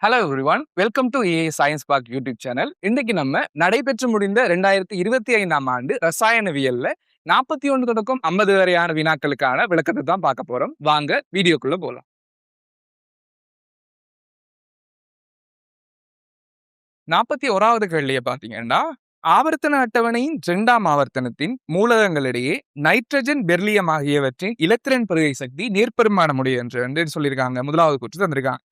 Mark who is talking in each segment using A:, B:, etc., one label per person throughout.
A: Hello everyone, welcome to AI science park YouTube channel. இன்னைக்கு நம்ம நடைபெற்று முடிந்த 2025ஆம் ஆண்டு ரசாயனவியல்ல 41 தொடக்கம் 50 வரையான வினாக்களுக்கான விளக்கத்தை தான் பார்க்க போறோம். வாங்க வீடியோக்குள்ள போலாம். 41வது கேள்வியை பார்த்தீங்கன்னா, ஆவர்த்தன அட்டவணையின் 2ஆம் ஆவர்த்தனத்தின் மூலகங்களிடையே நைட்ரஜன், பெர்லியம் ஆகியவற்றின் இலத்திரன் பெறுகை சக்தி நேர்பெருமானமுடைய என்று சொல்லியிருக்காங்க. முதலாவது கூற்று தந்திருக்காங்க.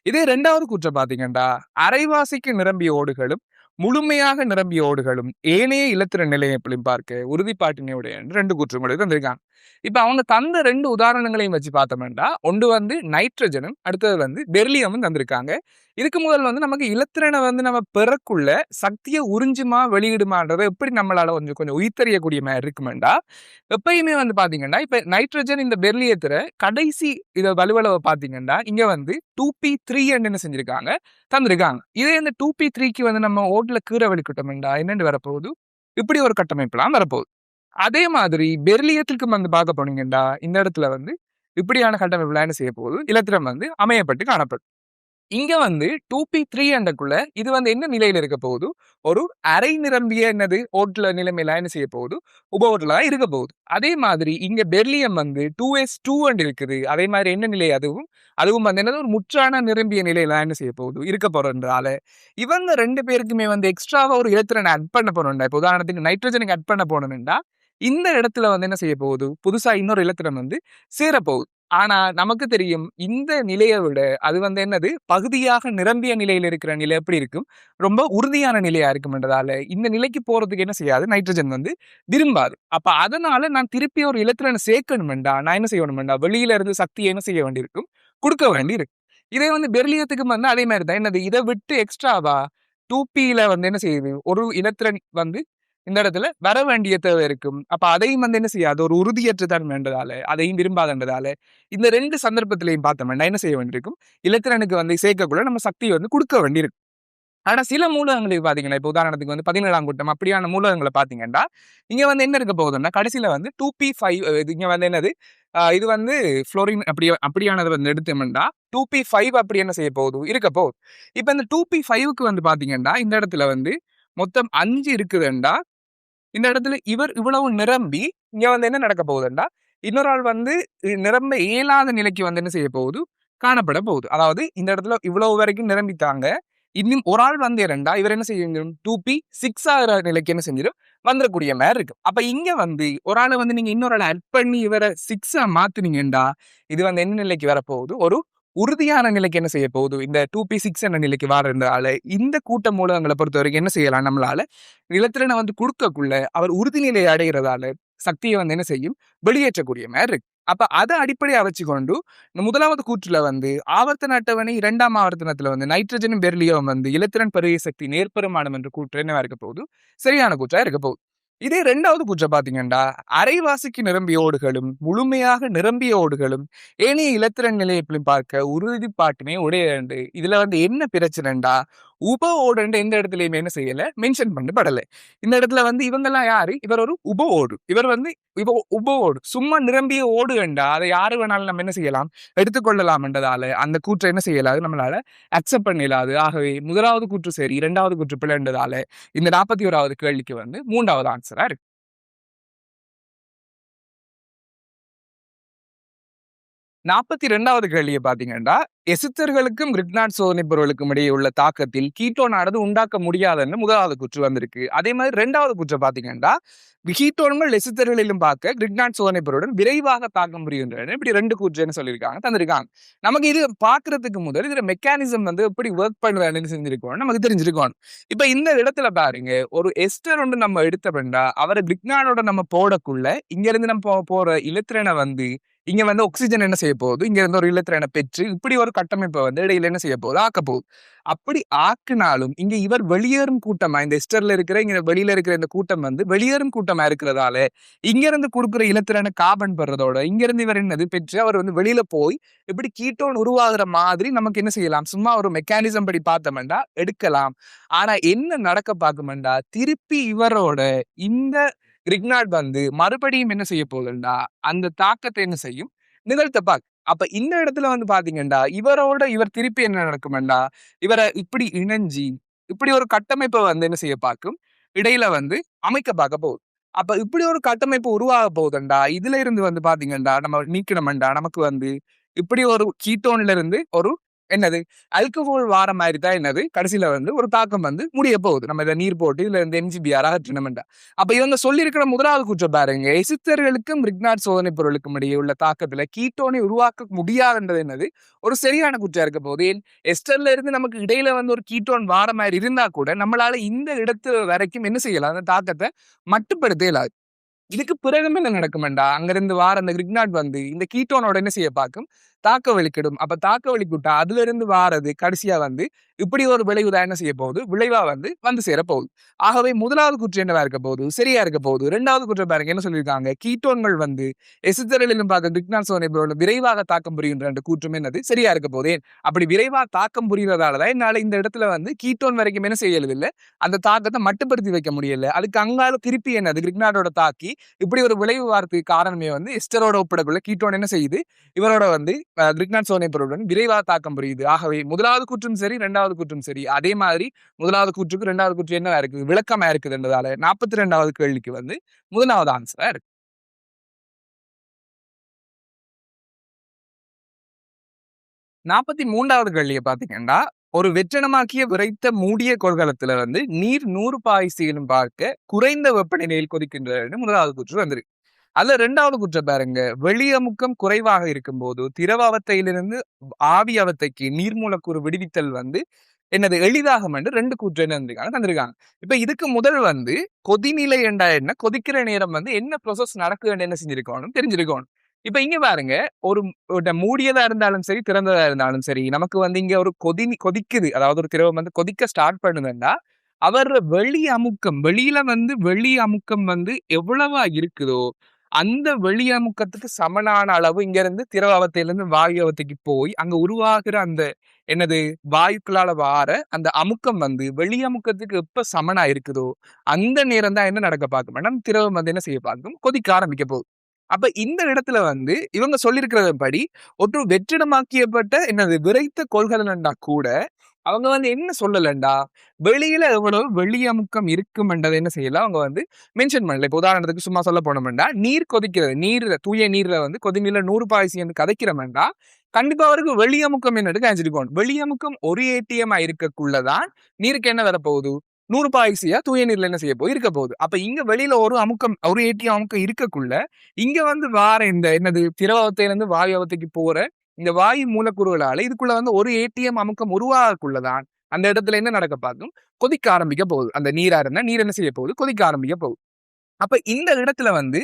A: இதே 2வது கூற்றை பார்த்தீங்கன்னா, அரைவாசிக்கு நிரம்பிய ஓடுகளும் முழுமையாக நிரம்பிய ஓடுகளும் ஏனைய இலத்திரன் நிலையப்பையும் பார்க்க உறுதிப்பாட்டினையுடைய 2 கூற்றுங்களை தந்திருக்காங்க. இப்ப அவங்க தந்த 2 உதாரணங்களையும் வச்சு பார்த்தோம்னா, ஒன்று வந்து நைட்ரஜனும், அடுத்தது வந்து பெர்லியமும் தந்திருக்காங்க. இதுக்கு முதல் வந்து நமக்கு இலத்திரனை வந்து நம்ம பெறக்குள்ள சக்தியை உறிஞ்சுமா வெளியிடுமான்றதை எப்படி நம்மளால கொஞ்சம் கொஞ்சம் உயிர்த்தறியக்கூடிய மாதிரி இருக்குமெண்டா, எப்பயுமே வந்து பாத்தீங்கன்னா இப்ப நைட்ரஜன் இந்த பெர்லியத்துல கடைசி இத வலுவளவை பாத்தீங்கன்னா இங்க வந்து 2p3 என்ன செஞ்சிருக்காங்க, தந்திருக்காங்க. இதே இந்த 2p3க்கு வந்து நம்ம ஓட்டுல கீரை வெளிக்கிட்டோம்டா என்னென்னு வரப்போகுது, இப்படி ஒரு கட்டமைப்புலாம் வரப்போகுது. அதே மாதிரி பெர்லியத்துக்கு வந்து பார்க்க போனீங்கன்னா இந்த இடத்துல வந்து இப்படியான கட்டமைப்புலாம் என்ன செய்ய போகுது, இலத்திரம் வந்து அமையப்பட்டு காணப்படும். இங்க வந்து 2p3 என்றக்குள்ள இது வந்து என்ன நிலையில இருக்க போகுது, ஒரு அரை நிரம்பிய என்னது ஓட்டுல நிலைமையில என்ன செய்ய போகுது, உப ஓட்டுல இருக்க போகுது. அதே மாதிரி இங்க பெர்லியம் வந்து 2s2 இருக்குது. அதே மாதிரி என்ன நிலை, அதுவும் அதுவும் வந்து என்னது ஒரு முற்றான நிரம்பிய நிலையில என்ன செய்ய போகுது, இருக்க போறதுனால இவங்க 2 பேருக்குமே வந்து எக்ஸ்ட்ராவா ஒரு இலத்திரன் ஆட் பண்ண போறோம்டா. இப்போ உதாரணத்துக்கு நைட்ரஜனுக்கு ஆட் பண்ண போனோம்னா இந்த இடத்துல வந்து என்ன செய்ய போகுது, புதுசா இன்னொரு இலத்திரன் வந்து சேரப்போகுது. ஆனா நமக்கு தெரியும் இந்த நிலையை விட அது வந்து என்னது பகுதியாக நிரம்பிய நிலையில் இருக்கிற நிலை எப்படி இருக்கும், ரொம்ப உறுதியான நிலையா இருக்கும்ன்றதால இந்த நிலைக்கு போறதுக்கு என்ன செய்யாது, நைட்ரஜன் வந்து விரும்பாது. அப்ப அதனால நான் திருப்பி ஒரு இலத்திரனை சேர்க்கணுமெண்டா நான் என்ன செய்யணுமெண்டா வெளியில இருந்து சக்தியை என்ன செய்ய வேண்டியிருக்கும், கொடுக்க வேண்டியிருக்கும். இதே வந்து பெர்லியத்துக்கு வந்து அதே மாதிரி தான், என்னது இதை விட்டு எக்ஸ்ட்ராவா 2p வந்து என்ன செய்யுது, ஒரு இலத்திரன் வந்து இந்த இடத்துல வர வேண்டிய தேவை இருக்கும். அப்ப அதையும் வந்து என்ன செய்யாது, ஒரு உறுதியற்ற தன்மைன்றதால அதையும் விரும்பாதன்றதால இந்த 2 சந்தர்ப்பத்திலையும் பார்த்தோம்னா என்ன செய்ய வேண்டியிருக்கும், இலத்திரனுக்கு வந்து சேர்க்கக்குள்ள நம்ம சக்தியை வந்து கொடுக்க வேண்டியிருக்கும். ஆனா சில மூலகங்களுக்கு பாத்தீங்கன்னா, இப்ப உதாரணத்துக்கு வந்து 17ஆம் கூட்டம் அப்படியான மூலகங்களை பாத்தீங்கன்னா இங்க வந்து என்ன இருக்க போகுதுன்னா கடைசியில வந்து 2p5 இங்க வந்து என்னது, இது வந்து புளோரின் அப்படியானதை வந்து எடுத்தோம்னா 2p5 அப்படி என்ன செய்ய போகுது, இருக்க போகுது. இப்ப இந்த 2p5க்கு வந்து பாத்தீங்கன்னா இந்த இடத்துல வந்து மொத்தம் 5 இருக்குதுண்டா, இந்த இடத்துல இவர் இவ்வளவு நிரம்பி இங்க வந்து என்ன நடக்க போகுதுண்டா, இன்னொரு ஆள் வந்து நிரம்ப இயலாத நிலைக்கு வந்து என்ன செய்ய போகுது, காணப்பட போகுது. அதாவது இந்த இடத்துல இவ்வளவு வரைக்கும் நிரம்பித்தாங்க, இன்னும் ஒரு ஆள் வந்து இரண்டா இவர் என்ன செய்யும், 2p6 ஆகிற நிலைக்கு என்ன செஞ்சிடும், வந்துடக்கூடிய மாதிரி இருக்கு. அப்ப இங்க வந்து ஒரு ஆளை வந்து நீங்க இன்னொரு ஆளை ஆட் பண்ணி இவரை 6 மாத்துனீங்கடா, இது வந்து என்ன நிலைக்கு வரப்போகுது, ஒரு உறுதியான நிலைக்கு என்ன செய்ய போகுது, இந்த 2p6 என்ற நிலைக்கு வரதுனால இந்த கூட்ட மூலகங்களை பொறுத்த வரைக்கும் என்ன செய்யலாம், நம்மளால நிலத்திறனை வந்து கொடுக்கக்குள்ள அவர் உறுதிநிலையை அடைகிறதால சக்தியை வந்து என்ன செய்யும், வெளியேற்றக்கூடிய மாதிரி இருக்கு. அப்ப அதை அடிப்படையா வச்சுக்கொண்டு இந்த முதலாவது கூற்றுல வந்து ஆவர்த்தன அட்டவணை 2ஆம் ஆவர்த்தனத்துல வந்து நைட்ரஜனும் பெர்லியம் வந்து இலத்திரன் பெருகை சக்தி நேர்பெருமானம் என்ற கூற்று என்னவா இருக்க போகுது, சரியான கூற்றா இருக்க போகுது. இதே 2வது கூற்றை பாத்தீங்கன்னா, அரைவாசிக்கு நிரம்பிய ஓடுகளும் முழுமையாக நிரம்பிய ஓடுகளும் ஏனைய இலத்திரன் நிலையத்திலும் பார்க்க உறுதிப்பாட்டினை உடைய. இதுல வந்து என்ன பிரச்சனைண்டா, உப ஓடுன்ற எந்த இடத்துலயுமே என்ன செய்யல, மென்ஷன் பண்ணப்படல. இந்த இடத்துல வந்து இவங்கெல்லாம் யாரு, இவர் ஒரு உப ஓடு, இவர் வந்து உப ஓடு சும்மா நிரம்பிய ஓடு என்றா அதை யாரு வேணாலும் நம்ம என்ன செய்யலாம், எடுத்துக்கொள்ளலாம் என்றதால அந்த கூற்றை என்ன செய்யலாது, நம்மளால அக்செப்ட் பண்ணிடலாது. ஆகவே முதலாவது கூற்று சரி, 2வது கூற்று பிழைன்றதால இந்த 41வது கேள்விக்கு வந்து 3வது ஆன்சரா இருக்கு. 42வது கேள்வியை பாத்தீங்கன்னா, எசித்தர்களுக்கும் கிரிக்னாட் சோதனை பொருளுக்கும் இடையே உள்ள தாக்கத்தில் கீட்டோனானது உண்டாக்க முடியாதுன்னு முதலாவது கூற்று வந்திருக்கு. அதே மாதிரி 2வது கூற்றை பாத்தீங்கன்னா, கீட்டோன்கள் எசித்தர்களிலும் பார்க்க கிரிக்னாட் சோதனை பொருளுடன் விரைவாக தாக்க முடியுன்றன்னு இப்படி 2 கூற்றுன்னு சொல்லியிருக்காங்க, தந்திருக்காங்க. நமக்கு இது பாக்குறதுக்கு முதல் இதுல மெக்கானிசம் வந்து எப்படி ஒர்க் பண்ணுவேன்னு செஞ்சிருக்கோம், நமக்கு தெரிஞ்சிருக்கோம். இப்ப இந்த இடத்துல பாருங்க, ஒரு எஸ்டர் ஒன்று நம்ம எடுத்தோம்னா அவரை கிரிக்னாடோட நம்ம போடக்குள்ள இங்க இருந்து நம்ம போற இலத்திரனை வந்து இங்க வந்து ஆக்சிஜன் என்ன செய்ய போகுது, இங்க இருந்து ஒரு இலத்திரனை பெற்று இப்படி ஒரு கட்டமைப்பை வந்து இடையில என்ன செய்ய போகுது, ஆக்க போகுது. அப்படி ஆக்கினாலும் இங்க இவர் வெளியேறும் கூட்டமா, இந்த எஸ்டர்ல இருக்கிற இங்க வெளியில இருக்கிற இந்த கூட்டம் வந்து வெளியேறும் கூட்டமா இருக்கிறதால இங்க இருந்து கொடுக்குற இலத்திரனை கார்பன் பெறதோட இங்க இருந்து இவர் என்னது பெற்று அவர் வந்து வெளியில போய் இப்படி கீட்டோன் உருவாகிற மாதிரி நமக்கு என்ன செய்யலாம், சும்மா ஒரு மெக்கானிசம் படி பார்த்தோம்டா எடுக்கலாம். ஆனா என்ன நடக்க பார்க்குமெண்டா, திருப்பி இவரோட இந்த கிரிக்னாட் வந்து மறுபடியும் என்ன செய்ய போகுதுண்டா, அந்த தாக்கத்தை என்ன செய்யும், நிகழ்த்தப்பாக். அப்ப இந்த இடத்துல வந்து பாத்தீங்கன்னா, இவர் திருப்பி என்ன நடக்குமெண்டா, இவர இப்படி இணஞ்சி, இப்படி ஒரு கட்டமைப்ப வந்து என்ன செய்ய பாக்கும், இடையில வந்து அமைக்க பாக்க போகுது. அப்ப இப்படி ஒரு கட்டமைப்பு உருவாக போகுதுண்டா, இதுல இருந்து வந்து பாத்தீங்கன்னா, நம்ம நீக்கணுமெண்டா, நமக்கு வந்து இப்படி ஒரு கீட்டோன்ல இருந்து ஒரு என்னது அல்கஹால் வார மாதிரி தான் என்னது கடைசியில வந்து ஒரு தாக்கம் வந்து முடிய போகுது. நம்ம இதை நீர் போட்டு இதுல இருந்து எம்ஜிபிஆர் அகற்றணுமெண்டா. அப்ப இவங்க சொல்லியிருக்கிற முதலாவது குற்றம் பாருங்க, எசித்தர்களுக்கும் ரிக்னாட் சோதனை பொருளுக்கும் இடையே உள்ள தாக்கத்துல கீட்டோனை உருவாக்க முடியாதுன்றது என்னது ஒரு சரியான குற்றம் இருக்க போகுது. ஏன் எஸ்டர்ல இருந்து நமக்கு இடையில வந்து ஒரு கீட்டோன் வார மாதிரி இருந்தா கூட நம்மளால இந்த இடத்து வரைக்கும் என்ன செய்யலாம், அந்த தாக்கத்தை மட்டுப்படுத்த இயலாது. இதுக்கு பிறகும் என்ன நடக்குமெண்டா, அங்கிருந்து வார அந்த கிரிக்னாட் வந்து இந்த கீட்டோனோட என்ன செய்ய பார்க்கும், தாக்க வெளிக்கிடும். அப்ப தாக்க வெளிக்கிட்டா அதுல இருந்து வாரது கடைசியா வந்து இப்படி ஒரு விளைவுதான் என்ன செய்ய போகுது, விளைவா வந்து சேர போகுது. ஆகவே முதலாவது குற்றம் என்னவா இருக்க போகுது, சரியா இருக்க போகுது. இரண்டாவது குற்றம் பாருங்க என்ன சொல்லியிருக்காங்க, கீட்டோன்கள் வந்து எசித்தரலிலும் பார்க்க கிரிக்னாட் சோதனை விரைவாக தாக்கம் புரிகின்ற அந்த கூற்றம் என்னது சரியா இருக்க போகுது. அப்படி விரைவா தாக்கம் புரிகிறதாலதான் என்னால இந்த இடத்துல வந்து கீட்டோன் வரைக்கும் என்ன செய்யறது இல்ல, அந்த தாக்கத்தை மட்டுப்படுத்தி வைக்க முடியல. அதுக்கு அங்கால திருப்பி என்னது கிரிக்னாடோட தாக்கி இப்படி ஒரு விளைவு வார்த்தைக்கு காரணமே வந்து எஸ்டரோட ஒப்பிடக்குள்ள கீட்டோன் என்ன செய்யுது, இவரோட வந்து கிரிக்னாட் சோதனை பொருளுடன் விரைவாக தாக்கம் புரியுது. ஆகவே முதலாவது கூற்றும் சரி, இரண்டாவது கூற்றும் சரி. அதே மாதிரி முதலாவது கூற்றுக்கு இரண்டாவது கூற்று என்னவா இருக்குது, விளக்கமா இருக்குதுன்றதால 42வது கேள்விக்கு வந்து முதலாவது ஆன்சரா இருக்கு. 43வது கேள்வியை பாத்தீங்கன்னா, ஒரு வெற்றிடமாக்கிய விரைத்த மூடிய கொள்கலத்துல வந்து நீர் 100 பாய்சியிலும் பார்க்க குறைந்த வெப்பநிலையில் கொதிக்கின்றது முதலாவது கூற்று வந்திருக்கு. அதுல இரண்டாவது குற்றம் பாருங்க, வெளியமுக்கம் குறைவாக இருக்கும் போது திரவ அவத்தையிலிருந்து ஆவி அவத்தைக்கு நீர் மூலக்கூறு விடுவித்தல் வந்து என்னது எளிதாகும் என்று 2 கூற்று என்ன தந்திருக்காங்க. இப்ப இதுக்கு முதல் வந்து கொதிநிலை என்றா என்ன, கொதிக்கிற நேரம் வந்து என்ன ப்ரோசஸ் நடக்குதுன்னு என்ன செஞ்சிருக்கணும் தெரிஞ்சிருக்கணும். இப்ப இங்க பாருங்க, ஒரு மூடியதா இருந்தாலும் சரி, திறந்ததா இருந்தாலும் சரி, நமக்கு வந்து இங்க ஒரு கொதிக்குது, அதாவது ஒரு திரவம் வந்து கொதிக்க ஸ்டார்ட் பண்ணுதுன்னா அவர் வெளி அமுக்கம் வெளியில வந்து வெளி அமுக்கம் வந்து எவ்வளவா இருக்குதோ அந்த வெளி அமுக்கத்துக்கு சமனான அளவு இங்க இருந்து திரவ அவத்தையிலிருந்து வாயு அவத்தைக்கு போய் அங்க உருவாகிற அந்த என்னது வாயுக்களால வார அந்த அமுக்கம் வந்து வெளி அமுக்கத்துக்கு எப்ப சமனா இருக்குதோ அந்த நேரம் தான் என்ன நடக்க பார்க்கும் மேடம், திரவம் வந்து என்ன செய்ய பார்க்கும், கொதிக்க ஆரம்பிக்க போகுது. அப்ப இந்த இடத்துல வந்து இவங்க சொல்லியிருக்கிறத படி ஒரு வெற்றிடமாக்கியப்பட்ட என்னது விரைத்த கொள்கலன்டா கூட அவங்க வந்து என்ன சொல்லலண்டா, வெளியில எவ்வளவு வெளி அமுக்கம் இருக்கும்ன்றதை என்ன செய்யல அவங்க வந்து மென்ஷன் பண்ணல. இப்ப உதாரணத்துக்கு சும்மா சொல்ல போனோம்டா, நீர் கொதிக்கிறது, தூய நீர்ல வந்து கொதிநீர்ல 100 பாய்ச்சி என்று கதைக்கிறோம்டா, கண்டிப்பா அவருக்கு வெளி அமுக்கம் என்னட்டு காய்ச்சிருக்கணும். வெளி அமுக்கம் ஒரு ஏடிஎம் இருக்கக்குள்ளதான் நீருக்கு என்ன வரப்போகுது, 100 பாய்ச்சியா தூய நீர்ல என்ன செய்ய போகுது இருக்க போகுது. அப்ப இங்க வெளியில ஒரு அமுக்கம் ஒரு ஏடிஎம் அமுக்கம் இருக்கக்குள்ள இங்க வந்து வார இந்த என்னது திரவத்தையில இருந்து வாயு அவத்தைக்கு போற இந்த வாயு மூலக்கூறுகளால இதுக்குள்ள வந்து ஒரு ஏடிஎம் அமுக்கம் உருவாகக்குள்ளதான் அந்த இடத்துல என்ன நடக்க பார்க்கும், கொதிக்க ஆரம்பிக்க போகுது. அந்த நீரா இருந்தா நீர் என்ன செய்ய போகுது, கொதிக்க ஆரம்பிக்க போகுது. அப்ப இந்த இடத்துல வந்து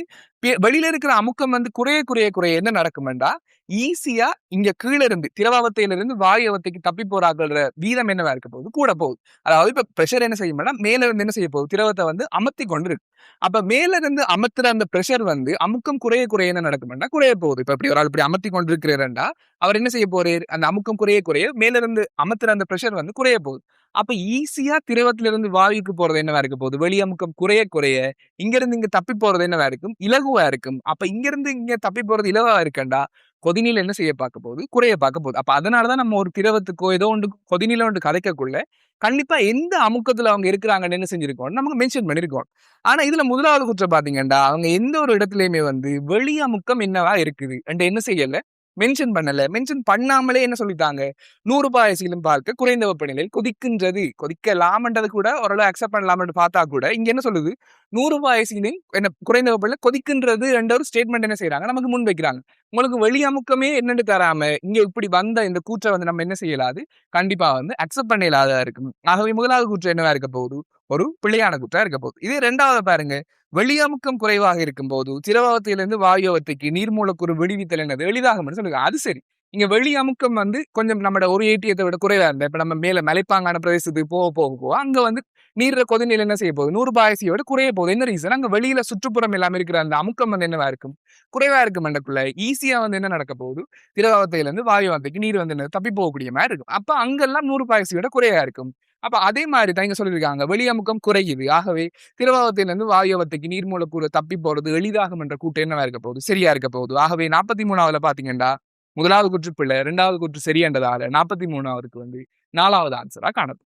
A: வெளியில இருக்கிற அமுக்கம் வந்து குறைய குறைய குறைய என்ன நடக்கும்டா, ஈஸியா இங்க கீழ இருந்து திரவத்தையில இருந்து வாயு அவத்தைக்கு தப்பி போறாங்கள வீதம் என்னவா இருக்க போகுது, கூட போகுது. அதாவது இப்ப பிரஷர் என்ன செய்யும், மேல இருந்து என்ன செய்ய போகுது, திரவத்தை வந்து அமர்த்தி கொண்டு இருக்கு. அப்ப மேல இருந்து அமர்த்துற அந்த பிரஷர் வந்து அமுக்கம் குறைய குறைய என்ன நடக்கும்னா குறைய போகுது. இப்ப இப்படி ஒரு ஆள் இப்படி அமர்த்தி கொண்டு இருக்கிறாருண்டா அவர் என்ன செய்ய போறாரு, அந்த அமுக்கம் குறைய குறைய மேல இருந்து அமர்த்துற அந்த பிரஷர் வந்து குறைய போகுது. அப்ப ஈஸியா திரவத்திலிருந்து வாயுக்கு போறது என்னவா இருக்க போகுது, வெளி அமுக்கம் குறைய குறைய இங்க இருந்து இங்க தப்பி போறது என்னவா இருக்கும், இலகுவா இருக்கும். அப்ப இங்க இருந்து இங்க தப்பி போறது இலவா இருக்கண்டா, கொதிநிலை என்ன செய்ய பார்க்க போகுது, குறைய பார்க்க போகுது. அப்ப அதனாலதான் நம்ம ஒரு திரவத்துக்கோ ஏதோ ஒன்று கொதிநிலை ஒன்று கதைக்கக்குள்ள கண்டிப்பா எந்த அமுக்கத்துல அவங்க இருக்கிறாங்கன்னு என்ன செஞ்சிருக்கோம் நமக்கு மென்ஷன் பண்ணிருக்கோம். ஆனா இதுல முதலாவது குற்றம் பாத்தீங்கன்னா, அவங்க எந்த ஒரு இடத்துலயுமே வந்து வெளி அமுக்கம் என்னவா இருக்குது என்ன செய்யல, மென்ஷன் பண்ணல. மென்ஷன் பண்ணாமலே என்ன சொல்லிட்டாங்க, 100 பாய்ச்சியிலும் பார்க்க குறைந்த வெப்பநிலையில் கொதிக்கின்றது, கொதிக்கலாம்ன்றது கூட ஓரளவு அக்செப்ட் பண்ணலாம்னு பார்த்தா கூட இங்க என்ன சொல்லுது, 100 பாய்ச்சியிலும் என்ன குறைந்த வெப்பநிலை கொதிக்கின்றது என்ற ஒரு ஸ்டேட்மெண்ட் என்ன செய்யறாங்க, நமக்கு முன் வைக்கிறாங்க. உங்களுக்கு வெளி அமுக்கமே என்னன்னு தராம இங்க இப்படி வந்த இந்த கூற்றை வந்து நம்ம என்ன செய்யலாது, கண்டிப்பா வந்து அக்செப்ட் பண்ண இல்லாததா இருக்கும். ஆகவே முதலாவது கூற்று என்னவா இருக்க போகுது, ஒரு பிழையான கூற்றா இருக்க போகுது. இதே இரண்டாவது பாருங்க, வெளியமுக்கம் குறைவாக இருக்கும் போது திரவத்திலிருந்து வாயு அவத்தைக்கு நீர் மூலக்கூறு விடுவித்தல் என்னது எளிதாகும் சொல்லுங்க. அது சரி, இங்க வெளி அமுக்கம் வந்து கொஞ்சம் நம்ம ஒரு ஏடிஎத்தை விட குறைவா இருந்தா, இப்ப நம்ம மேல மலைப்பாங்கான பிரதேசத்துக்கு போக போக போக அங்க வந்து நீர்ல கொதிநிலை என்ன செய்ய போகுது, 100 பாய்ச்சியோட குறைய போகுது. என்ன ரீசன், அங்க வெளியில சுற்றுப்புறம் எல்லாமே இருக்கிற அந்த அமுக்கம் வந்து என்னவா இருக்கும், குறைவா இருக்கும். மண்டக்குள்ள ஈஸியா வந்து என்ன நடக்க போகுது, திரவத்தையில இருந்து வாயு அவத்தைக்கு நீர் வந்து என்ன தப்பி போகக்கூடிய மாதிரி இருக்கும். அப்ப அங்கெல்லாம் 100 பாய்ச்சியோட குறையா இருக்கும். அப்ப அதே மாதிரி தான் இங்க சொல்லியிருக்காங்க. வெளியமுக்கம் குறையுது. ஆகவே திரவத்திலிருந்து வாயுவத்துக்கு நீர் மூலக்கூறு தப்பி போறது எளிதாகும் என்ற கூற்று என்னவா இருக்க போகுது? சரியா இருக்க போகுது. ஆகவே 43வது பார்த்தீங்கன்னா, முதலாவது கூற்று பிழை, 2வது கூற்று சரி என்றதால 43வதுக்கு வந்து 4வது ஆன்ஸரா காணப்படும்.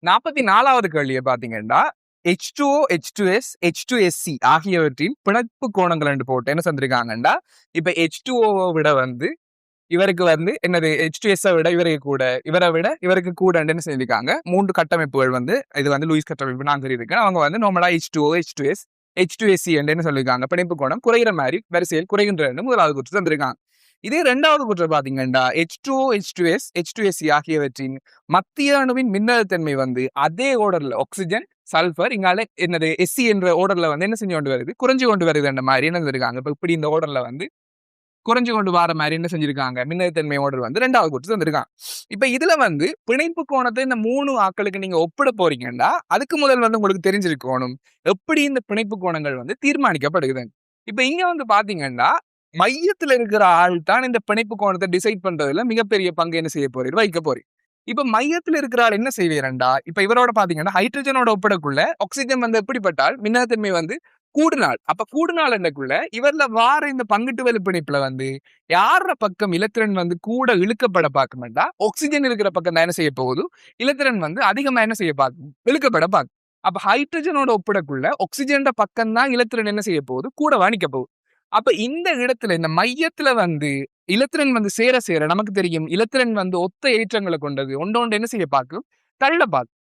A: 44வது கேள்விய பார்த்தீங்கன்னா, H2O, H2S, H2SC ஆகியவற்றின் பிணைப்பு கோணங்கள் என்று போட்டு என்ன தந்திருக்காங்கன்னா, இப்ப H2O விட வந்து இவருக்கு வந்து என்னது H2S விட இவருக்கு கூட, இவரை விட இவருக்கு கூடன்னு சொல்லியிருக்காங்க. 3 கட்டமைப்புகள் வந்து இது வந்து லூயிஸ் கட்டமைப்பு நான் சொல்லியிருக்கேன். அவங்க வந்து நார்மலா H2O, H2S, H2SC என்று சொல்லியிருக்காங்க. பிணைப்பு கோணம் குறைகிற மாதிரி வரிசையில் குறைகின்றன முதலாவது கூற்று தந்திருக்காங்க. இதே 2வது கூற்று பார்த்தீங்கன்னா, H2O, H2S, H2SC ஆகியவற்றின் மத்திய அணுவின் மின்னழுத்தன்மை வந்து அதே ஓர்டர்ல ஆக்ஸிஜன், சல்பர் இங்கால என்னது SC என்ற ஓர்டர்ல வந்து என்ன செஞ்சு கொண்டு வருது? குறைஞ்சு கொண்டு வருது என்ற மாதிரி என்ன சொல்லியிருக்காங்க. இப்ப இப்படி இந்த ஓர்டர்ல வந்து குறைஞ்சு கொண்டு வர மாதிரி என்ன செஞ்சிருக்காங்க? மின்னழுத்தன்மை ஓர்டர் வந்து 2வது கூற்று தந்திருக்காங்க. இப்ப இதுல வந்து பிணைப்பு கோணத்தை இந்த 3 ஆட்களுக்கு நீங்க ஒப்பிட போறீங்கன்னா, அதுக்கு முதல் வந்து உங்களுக்கு தெரிஞ்சிருக்கணும். எப்படி இந்த பிணைப்பு கோணங்கள் வந்து தீர்மானிக்கப்படுகிறது. இப்ப இங்க வந்து பாத்தீங்கன்னா, மையத்துல இருக்கிற ஆள் தான் இந்த பிணைப்பு கோணத்தை டிசைட் பண்றதுல மிகப்பெரிய பங்கு என்ன செய்ய போறீர்? வைக்க போறீர். இப்ப மையத்துல இருக்கிற ஆள் என்ன செய்வீரண்டா, இப்ப இவரோட பாத்தீங்கன்னா, ஹைட்ரஜனோட ஒப்பிடக்குள்ள ஆக்ஸிஜன் வந்து எப்படிப்பட்டால் மின்னழுத்தன்மை வந்து கூடுநாள். அப்ப கூடுநாள் என்னக்குள்ள இவர்ல வார இந்த பங்கிட்டு வெளிப்பிணைப்புல வந்து யார பக்கம் இலத்திரன் வந்து கூட இழுக்கப்பட பார்க்குமெண்டா ஆக்சிஜன் இருக்கிற பக்கம் தான் என்ன செய்ய போகுது, இலத்திரன் வந்து அதிகமா என்ன செய்ய பார்க்கும், இழுக்கப்பட பார்க்கும். அப்ப ஹைட்ரஜனோட ஒப்பிடக்குள்ள ஆக்சிஜன் பக்கம் தான் இலத்திரன் என்ன செய்ய போகுது, கூட வாணிக்க போகுது. அப்ப இந்த இடத்துல இந்த மையத்துல வந்து இலத்திரன் வந்து சேர சேர நமக்கு தெரியும் இலத்திரன் வந்து ஒத்த ஏற்றங்களை கொண்டது ஒன்றொன்று என்ன செய்ய பார்க்கும், தள்ள பார்க்கும்.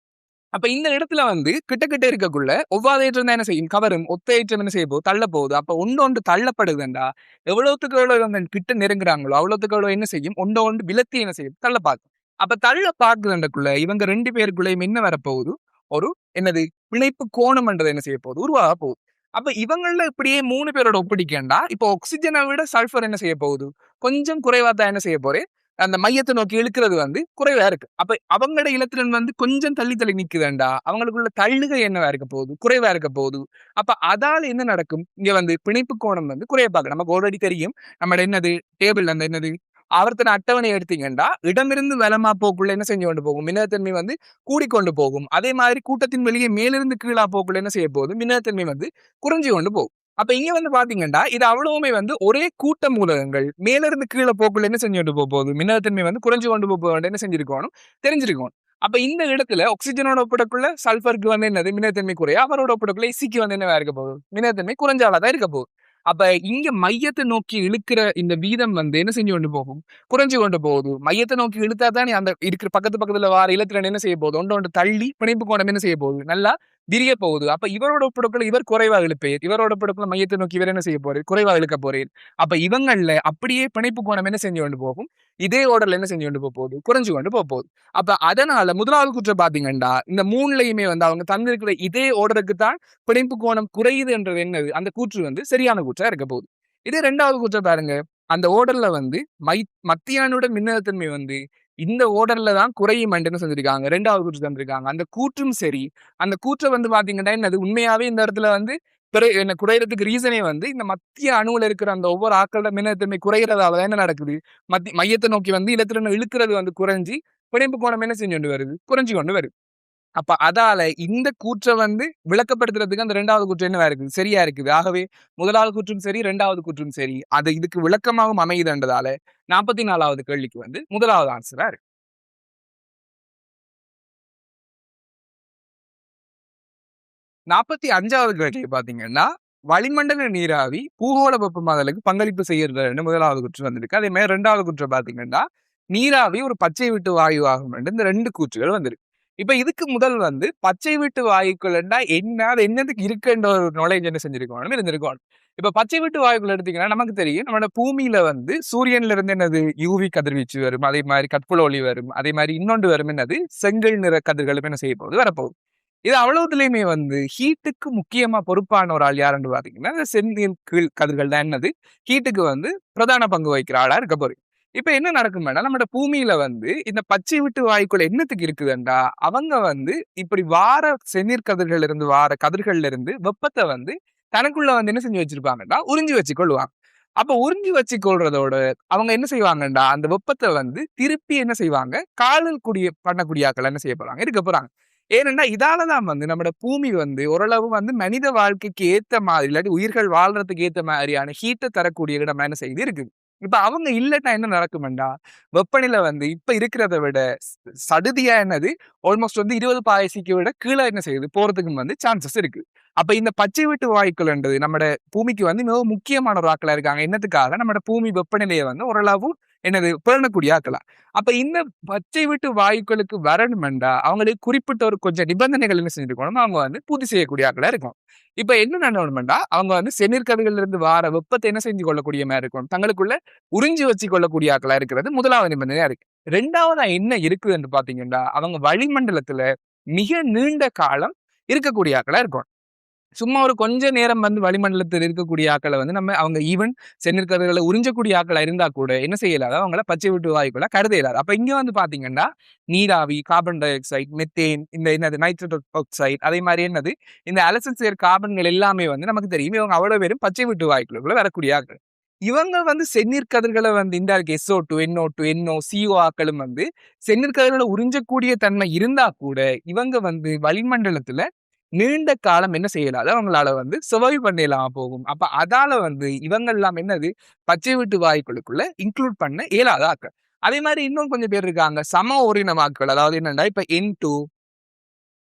A: அப்ப இந்த இடத்துல வந்து கிட்ட இருக்கக்குள்ள ஒவ்வாத ஏற்றம் தான் என்ன செய்யும், கவரும். ஒத்த ஏற்றம் என்ன செய்ய போகுது, தள்ள போகுது. அப்ப ஒன்று தள்ளப்படுதுண்டா எவ்வளவுத்துக்கு எவ்வளவு அந்த கிட்ட நெருங்குறாங்களோ அவ்வளவுத்துக்கு எவ்வளவு என்ன செய்யும், ஒன்று விலத்தி என்ன செய்யும், தள்ள பார்க்கும். அப்ப தள்ள பார்க்குதுன்றக்குள்ள இவங்க 2 பேருக்குள்ளேயும் என்ன வரப்போகுது, ஒரு என்னது பிணைப்பு கோணம்ன்றது என்ன செய்ய போகுது, உருவாக போகுது. அப்ப இவங்கள இப்படியே 3 பேரோட ஒப்பிடிக்கண்டா இப்போ ஆக்சிஜனை விட சல்பர் என்ன செய்ய போகுது, கொஞ்சம் குறைவா தான் என்ன செய்ய போறேன், அந்த மையத்தை நோக்கி இழுக்கிறது வந்து குறைவா இருக்கு. அப்ப அவங்களோட இலத்திரன் வந்து கொஞ்சம் தள்ளி தள்ளி நிக்குதுண்டா அவங்களுக்குள்ள தள்ளுகை என்னவா இருக்க போகுது, குறைவா இருக்க போகுது. அப்ப அதால என்ன நடக்கும், இங்க வந்து பிணைப்பு கோணம் வந்து குறைய பார்க்க நமக்கு ஆல்ரெடி தெரியும். நம்ம என்னது டேபிள் அந்த என்னது ஆவர்த்தன அட்டவணை எடுத்தீங்கன்னா இடமிருந்து வலமா போக்குள்ள என்ன செஞ்சு கொண்டு போகும், மின்னழுத்தன்மை வந்து கூடிக்கொண்டு போகும். அதே மாதிரி கூட்டத்தின் வெளியே மேலிருந்து கீழா போக்குள்ள என்ன செய்ய போகுது, மின்னழுத்தன்மை வந்து குறைஞ்சு கொண்டு போகும். அப்ப இங்க வந்து பாத்தீங்கன்னா இது அவ்வளவுமே வந்து ஒரே கூட்ட மூலகங்கள் மேல இருந்து கீழே போக்குள்ள என்ன செஞ்சு கொண்டு போகுது, மின்னழுத்தன்மை வந்து குறைஞ்சு கொண்டு போக என்ன செஞ்சிருக்கணும், தெரிஞ்சிருக்கணும். அப்ப இந்த இடத்துல ஆக்சிஜனோட ஒப்பிடக்குள்ள சல்பருக்கு வந்து என்னது மின்னழுத்தன்மை குறைய, அவரோட ஒப்பிடக்குள்ள இசிக்கு வந்து என்னவா இருக்க போகுது, மின்னழுத்தன்மை குறைஞ்சாலதான் இருக்க போகுது. அப்ப இங்க மையத்தை நோக்கி இழுக்கிற இந்த வீதம் வந்து என்ன செஞ்சு கொண்டு போகும், குறைஞ்சு கொண்டு போகுது. மையத்தை நோக்கி இழுத்தா தான் அந்த இருக்கிற பக்கத்துல வார இலத்திரன் என்ன செய்ய போகுது, ஒன்று தள்ளி பிணைப்பு கோணம் என்ன செய்ய போகுது, நல்லா விரிய போகுது. அப்ப இவரோட ஒப்பிடக்குள்ள இவர் குறைவா இழுப்பேர், இவரோட ஒப்பிடக்குள்ள மையத்தை நோக்கி இவர் என்ன செய்ய போறேன், குறைவா இழுக்க போறேன். அப்ப இவங்கள்ல அப்படியே பிணைப்பு கோணம் என்ன செஞ்சு கொண்டு போகும், இதே ஓர்டர்ல என்ன செஞ்சு கொண்டு போகுது, குறைஞ்சு கொண்டு போகுது. அப்ப அதனால முதலாவது குற்றம் பாத்தீங்கன்னா இந்த 3லயுமே வந்து அவங்க தந்திருக்கிற இதே ஓர்டருக்கு தான் பிணைப்பு கோணம் குறையுது என்றது என்னது, அந்த கூற்று வந்து சரியான கூற்றா இருக்க போகுது. இதே 2வது கூற்றை பாருங்க, அந்த ஓர்டர்ல வந்து மத்திய அணுவோட மின்னழுத்தன்மை வந்து இந்த ஓர்டர்ல தான் குறையும் என்ன செஞ்சிருக்காங்க, 2வது கூற்று தந்திருக்காங்க. அந்த கூற்றும் சரி. அந்த கூற்றை வந்து பாத்தீங்கன்னா என்னது உண்மையாவே இந்த இடத்துல வந்து என்ன குறையறதுக்கு ரீசனே வந்து இந்த மத்திய அணுவுல இருக்கிற அந்த ஒவ்வொரு ஆக்களோட மின்னழுத்தன்மை குறைகிறதால என்ன நடக்குது, மையத்தை நோக்கி வந்து இலத்திரன் இழுக்கிறது வந்து குறைஞ்சி பிணைப்பு கோணம் என்ன செஞ்சு கொண்டு வருது, குறைஞ்சு கொண்டு வருது. அப்ப அதால இந்த கூற்றை வந்து விளக்கப்படுத்துறதுக்கு அந்த 2வது கூற்று என்னவா இருக்குது, சரியா இருக்குது. ஆகவே முதலாவது கூற்றும் சரி, 2வது கூற்றும் சரி. அது இதுக்கு விளக்கமாகவும் அமையுதுன்றதால 44வது கேள்விக்கு வந்து முதலாவது ஆன்சரா இருக்கு. 45வது கேள்வி பாத்தீங்கன்னா, வளிமண்டல நீராவி பூகோள வெப்பமாதலுக்கு பங்களிப்பு செய்யறதுன்னு முதலாவது கூற்று வந்திருக்கு. அதே மாதிரி 2வது கூற்று பாத்தீங்கன்னா, நீராவி ஒரு பச்சை வீட்டு வாயு ஆகும் இந்த 2 கூற்றுகள் வந்திருக்கு. இப்ப இதுக்கு முதல் வந்து பச்சை வீட்டு வாயுக்கள்னா என்ன, அது என்னதுக்கு இருக்குன்ற ஒரு நாலேஜ் என்ன செஞ்சிருக்கணும், இருந்திருக்கணும். இப்ப பச்சை வீட்டு வாயுக்கள் எடுத்தீங்கன்னா நமக்கு தெரியும், நம்மளோட பூமியில வந்து சூரியன்ல இருந்து என்னது யூவி கதிர்வீச்சு வரும், அதே மாதிரி கற்பூர ஒளி வரும், அதே மாதிரி இன்னொன்று வரும் என்னது செங்கல் நிற கதிர்களும் என்ன செய்ய போகுது, வரப்போகுது. இது அவ்வளவுலயுமே வந்து ஹீட்டுக்கு முக்கியமா பொறுப்பான ஒரு ஆள் யாருன்னு பாத்தீங்கன்னா செந்நிற கீழ் கதிர்கள் தான் என்னது ஹீட்டுக்கு வந்து பிரதான பங்கு வகிக்கிற ஆளா இருக்க போறீங்க. இப்ப என்ன நடக்கும் மேடம், நம்ம பூமியில வந்து இந்த பச்சை விட்டு வாயுக்குள்ள என்னத்துக்கு இருக்குதுண்டா அவங்க வந்து இப்படி வார செந்நீர் கதிர்கள் இருந்து வார கதிர்கள்ல இருந்து வெப்பத்தை வந்து தனக்குள்ள வந்து என்ன செஞ்சு வச்சிருப்பாங்கன்னா உறிஞ்சி வச்சு கொள்வாங்க. அப்ப உறிஞ்சி வச்சுக்கொள்றதோட அவங்க என்ன செய்வாங்கண்டா, அந்த வெப்பத்த வந்து திருப்பி என்ன செய்வாங்க, காதல் பண்ணக்கூடிய ஆட்கள் என்ன செய்ய போறாங்க, இருக்க போறாங்க. ஏனென்றா, இதால தான் வந்து நம்மட பூமி வந்து ஓரளவு வந்து மனித வாழ்க்கைக்கு ஏத்த மாதிரி, இல்லாட்டி உயிர்கள் வாழ்றதுக்கு ஏத்த மாதிரியான ஹீட்ட தரக்கூடிய இடமா என்ன செய்யுது இருக்குது. இப்ப அவங்க இல்லன்னா என்ன நடக்குமெண்டா, வெப்பநிலை வந்து இப்ப இருக்கிறத விட சடுதியா என்னது ஆல்மோஸ்ட் வந்து 20 பாய்சிக்கு விட கீழ என்ன செய்யுது போறதுக்கு வந்து சான்சஸ் இருக்கு. அப்ப இந்த பச்சை வீட்டு வாயுக்கள்ன்றது நம்மட பூமிக்கு வந்து மிகவும் முக்கியமான ஒரு ஆட்களா இருக்காங்க. என்னத்துக்காக? நம்மட பூமி வெப்பநிலையை வந்து ஓரளவு என்னது பேணக்கூடிய ஆட்களா. அப்ப இந்த பச்சை வீட்டு வாயுக்களுக்கு வரணுமெண்டா, அவங்களுக்கு குறிப்பிட்ட ஒரு கொஞ்சம் நிபந்தனைகள் என்ன செஞ்சிருக்கணும், அவங்க வந்து பூர்த்தி செய்யக்கூடிய ஆட்களா இருக்கணும். இப்ப என்ன நடக்கணுமெண்டா, அவங்க வந்து செந்நீர்க்கதிர்கள்ல இருந்து வார வெப்பத்தை என்ன செஞ்சு கொள்ளக்கூடிய மாரி இருக்கணும். தங்களுக்குள்ள உறிஞ்சி வச்சு கொள்ளக்கூடிய ஆட்களா இருக்கிறது முதலாவது நிபந்தனையா இருக்கு. 2வதா என்ன இருக்குதுன்னு பாத்தீங்கன்னா, அவங்க வளிமண்டலத்துல மிக நீண்ட காலம் இருக்கக்கூடிய ஆட்களா இருக்கணும். சும்மா ஒரு கொஞ்ச நேரம் வந்து வளிமண்டலத்தில் இருக்கக்கூடிய ஆட்கள வந்து அவங்க ஈவன் செந்நீர்க்கதிர்களை உறிஞ்சக்கூடிய ஆட்களா இருந்தா கூட என்ன செய்யலாது, அவங்கள பச்சை வீட்டு வாயுக்களா கருத இயலாது. அப்ப இங்க வந்து பாத்தீங்கன்னா, நீராவி, கார்பன் டை ஆக்சைடு, மெத்தேன், இந்த என்னது நைட்ரஸ் ஆக்சைடு, அதே மாதிரி என்னது இந்த அலசல் சேர் கார்பன்கள் எல்லாமே வந்து நமக்கு தெரியும். இவங்க அவ்வளவு பேரும் பச்சை வீட்டு வாயுக்களுக்குள்ள வரக்கூடிய ஆட்கள். இவங்க வந்து செந்நீர் கதிர்களை வந்து இந்த SO2, NO2, NO, CO ஆக்களும் வந்து செந்நீர் கதிர்களை உறிஞ்சக்கூடிய தன்மை இருந்தா கூட இவங்க வந்து வளிமண்டலத்துல நீண்ட காலம் என்ன செய்யலாது, அவங்களால வந்து சர்வைவ் பண்ணலாம் போகும். அப்ப அதால வந்து இவங்க எல்லாம் என்னது பச்சை வீட்டு வாயுக்களுக்குள்ள இன்க்ளூட் பண்ண இயலாத ஆக்கள். அதே மாதிரி இன்னும் கொஞ்சம் பேர் இருக்காங்க சம ஓரினமாக்கள். அதாவது என்னன்னா இப்ப N2,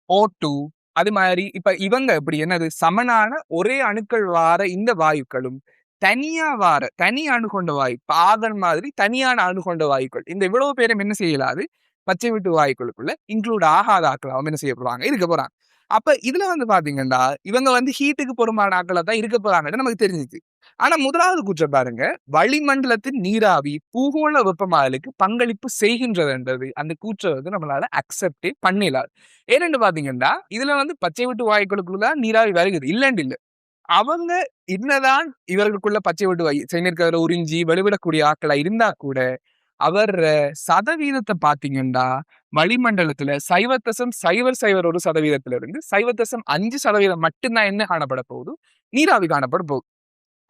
A: O2 அது மாதிரி இப்ப இவங்க இப்படி என்னது சமனான ஒரே அணுக்கள் வார இந்த வாயுக்களும் தனியா வார தனி அணு கொண்ட வாயு பாகன் மாதிரி தனியான அணு கொண்ட வாயுக்கள் இந்த இவ்வளவு பேரும் என்ன செய்யலாது பச்சை வீட்டு வாயுக்களுக்குள்ள இன்க்ளூட் ஆகாத ஆக்கள் அவங்க என்ன செய்ய போறாங்க, இருக்க போறாங்க. அப்ப இதுல வந்து பாத்தீங்கன்னா இவங்க வந்து ஹீட்டுக்கு பொறுமான ஆக்களா தான் இருக்க போறாங்கன்னு நமக்கு தெரிஞ்சுச்சு. ஆனா முதலாவது குற்றம் பாருங்க, வளிமண்டலத்தின் நீராவி பூகோள வெப்பமாதலுக்கு பங்களிப்பு செய்கின்றதுன்றது அந்த கூற்றை வந்து நம்மளால அக்செப்டே பண்ணலாது. ஏன்னு பாத்தீங்கன்னா இதுல வந்து பச்சை வீட்டு வாயுக்களுக்குள்ள நீராவி வருகுது இல்லன்னு இல்ல. அவங்க என்னதான் இவர்களுக்குள்ள பச்சை வீட்டு வாயு செந்நீர்க்கதிரை உறிஞ்சி வெளிவிடக்கூடிய ஆட்களா இருந்தா கூட அவர் சதவீதத்தை பாத்தீங்கன்னா வளிமண்டலத்துல 0.001% இருந்து 0.5% மட்டும்தான் என்ன காணப்பட போகுது, நீராவி காணப்பட போகுது.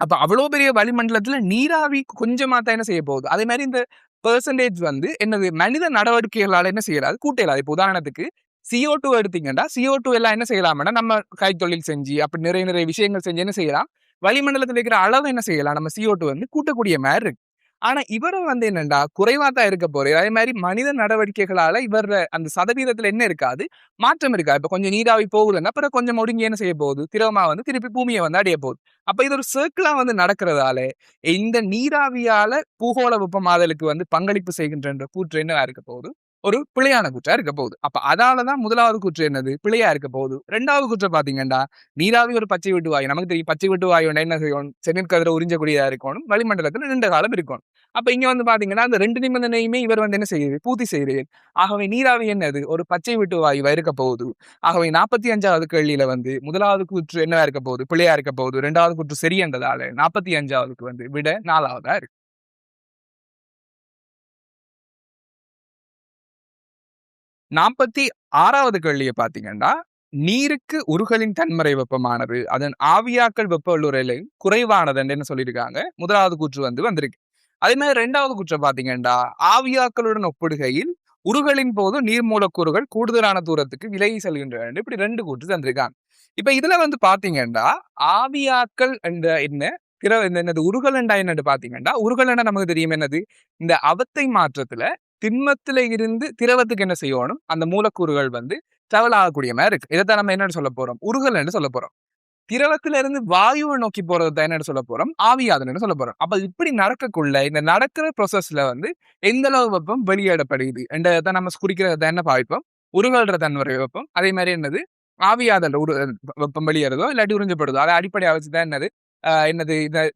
A: அப்ப அவ்வளவு பெரிய வளிமண்டலத்துல நீராவி கொஞ்சமா தான் என்ன செய்ய போகுது. அதே மாதிரி இந்த பெர்சன்டேஜ் வந்து என்னது மனித நடவடிக்கைகளால என்ன செய்யலாது, கூட்டையலாது. இப்ப உதாரணத்துக்கு CO2 எடுத்தீங்கன்னா CO2 எல்லாம் என்ன செய்யலாம்னா நம்ம கைத்தொழில் செஞ்சு அப்படி நிறைய நிறைய விஷயங்கள் செஞ்சு என்ன செய்யலாம், வளிமண்டலத்தில் இருக்கிற அளவு என்ன செய்யலாம், நம்ம CO2 வந்து கூட்டக்கூடிய மாதிரி இருக்கு. ஆனா இவரும் வந்து என்னண்டா குறைவா தான் இருக்க போறாரு. அதே மாதிரி மனித நடவடிக்கைகளால இவர் அந்த சதவீதத்துல என்ன இருக்காது, மாற்றம் இருக்கா. இப்ப கொஞ்சம் நீராவி போகுதுன்னா அப்புறம் கொஞ்சம் ஒடுங்கி என்ன செய்ய போகுது, திரவமா வந்து திருப்பி பூமியை வந்து அடைய போகுது. அப்ப இது ஒரு சர்க்கிளா வந்து நடக்கிறதால இந்த நீராவியால பூகோள வெப்பமாதலுக்கு வந்து பங்களிப்பு செய்கின்ற கூற்று என்னவா இருக்க போகுது, ஒரு பிழையான கூற்றா இருக்க போகுது. அப்ப அதாலதான் முதலாவது கூற்று என்னது பிழையா இருக்க போகுது. 2வது கூற்று பாத்தீங்கன்னா நீராவி ஒரு பச்சை வீட்டு வாயு. நமக்கு தெரியும் பச்சை வீட்டு வாயு என்ன செய்யணும், செந்நீர்க்கதிரை உறிஞ்சக்கூடியதா இருக்கணும், வளிமண்டலத்துல நீண்ட காலம் இருக்கணும். அப்ப இங்க வந்து பாத்தீங்கன்னா அந்த 2 நிபந்தனையுமே இவர் வந்து என்ன செய்யுது, பூர்த்தி செய்யுது. ஆகவே நீராவி என்னது ஒரு பச்சை வீட்டு வாயுவா இருக்க போகுது. ஆகவே 45வது கேள்வியில வந்து முதலாவது கூற்று என்னவா இருக்க போகுது, பிழையா இருக்க போகுது. 2வது கூற்று சரி என்றதால 45வதுக்கு வந்து விட 4வதா இருக்கு. 46வது கேள்வியை பாத்தீங்கன்னா, நீருக்கு உருகலின் தன்முறை வெப்பமானது அதன் ஆவியாக்கல் வெப்ப உள்ளுறையில குறைவானது என்ன சொல்லியிருக்காங்க. முதலாவது கூற்று வந்து வந்திருக்கு. அதே மாதிரி 2வது கூற்றை பாத்தீங்கன்னா, ஆவியாக்களுடன் ஒப்பிடுகையில் உருகலின் போது நீர் மூலக்கூறுகள் கூடுதலான தூரத்துக்கு விலகி செல்கின்றன. இப்படி 2 கூற்று தந்திருக்காங்க. இப்ப இதுல வந்து பாத்தீங்கன்னா, ஆவியாக்கல் என்ற என்ன என்னது உருகல் என்றா என்னன்னு பாத்தீங்கன்னா, உருகல் என்ன நமக்கு தெரியும் என்னது, இந்த அவத்தை மாற்றத்துல திண்மத்தில இருந்து திரவத்துக்கு என்ன செய்யணும், அந்த மூலக்கூறுகள் வந்து டிராவல் ஆகக்கூடிய மாதிரி இருக்கு. இதைத்தான் நம்ம என்னன்னு சொல்ல போறோம், உருகல் என்று சொல்ல போறோம். திரவத்தில இருந்து வாயுவை நோக்கி போறது தான் என்னன்னு சொல்ல போறோம், ஆவியாதல்னு சொல்ல போறோம். அப்ப இப்படி நடக்கக்குள்ள இந்த நடக்கிற ப்ரோசஸ்ல வந்து எந்த அளவு வெப்பம் வெளியிடப்படுகிறது என்றதை நம்ம குறிக்கிறத என்ன பாவிப்போம், உருகல்ற தன்முறை வெப்பம். அதே மாதிரி என்னது ஆவியாதல் வெப்பம் வெளியேறதோ இல்லாட்டி உறிஞ்சப்படுதோ அதை அடிப்படையாக வச்சுதான் என்னது இந்த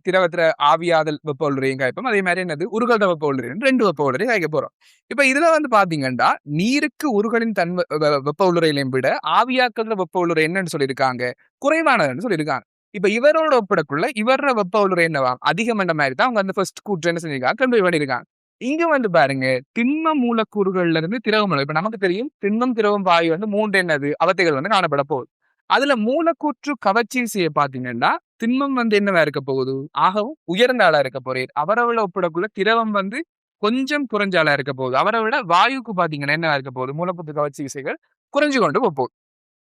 A: திரவத்துல ஆவியாதல் வெப்ப உள்ளுரையும் காய்ப்போம். அதே மாதிரி என்னது உருகல்ற வெப்ப உள்ளுரையும் 2 வெப்ப உள்ளுரையும் காய்க்க போறோம். இப்ப இதுல வந்து பாத்தீங்கன்னா நீருக்கு உருகலின் வெப்ப உள்ளுரையிலையும் விட ஆவியாக்கல்ற வெப்ப உள்ளுரை என்னன்னு சொல்லியிருக்காங்க, குறைவானதுன்னு சொல்லியிருக்காங்க. இப்ப இவரோட ஒப்பிடக்குள்ள இவர வெப்ப உள்ளுரை என்னவா அதிகம் என்ற மாதிரி தான் அவங்க அந்த ஃபர்ஸ்ட் கூற்று என்ன செஞ்சிருக்காங்க, கன்வே பண்ணியிருக்காங்க. இங்க வந்து பாருங்க திண்ம மூலக்கூறுகள்ல இருந்து திரவம். இப்ப நமக்கு தெரியும் திண்மம், திரவம், வாயு வந்து 3 என்னது அவத்தைகள் வந்து காணப்பட போகுது. அதுல மூலக்கூற்று கவர்ச்சி விசையை பாத்தீங்கன்னா திண்மம் வந்து என்னவா இருக்க போகுது? ஆகவும் உயர்ந்த ஆளா இருக்க போறேன். அவரை விட ஒப்பிடக்குள்ள திரவம் வந்து கொஞ்சம் குறைஞ்ச ஆளா இருக்க போகுது. அவரை விட வாயுக்கு பாத்தீங்கன்னா என்னவா இருக்க போகுது? மூலக்கூற்று கவர்ச்சி விசைகள் குறைஞ்சு கொண்டு போகுது.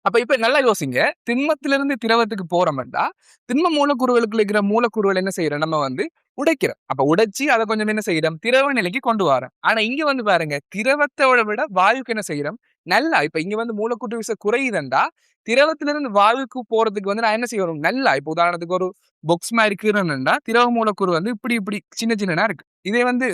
A: அப்ப இப்ப நல்லா யோசிங்க. திண்மத்திலிருந்து திரவத்துக்கு போறோம்டா, திண்ம மூலக்கூறுகளுக்குள்ள இருக்கிற மூலக்கூறுகள் என்ன செய்றோம்? நம்ம வந்து உடைக்கிறோம். அப்ப உடைச்சு அத கொஞ்சம் என்ன செய்றோம்? திரவ நிலைக்கு கொண்டு வரோம். ஆனா இங்க வந்து பாருங்க, திரவத்தோட விட வாயுக்கு என்ன செய்றோம்? நல்லா இப்ப இங்க வந்து மூலக்கூற்று விசை குறையுதுண்டா, திரவத்திலிருந்து வாயுக்கு போறதுக்கு வந்து நான் என்ன செய்யணும்? நல்லா இப்ப உதாரணத்துக்கு ஒரு பாக்ஸ் மாரி கீறணும்டா, திரவ மூலக்கூறு வந்து இப்படி இப்படி சின்ன சின்னதா இருக்கு. இதே வந்து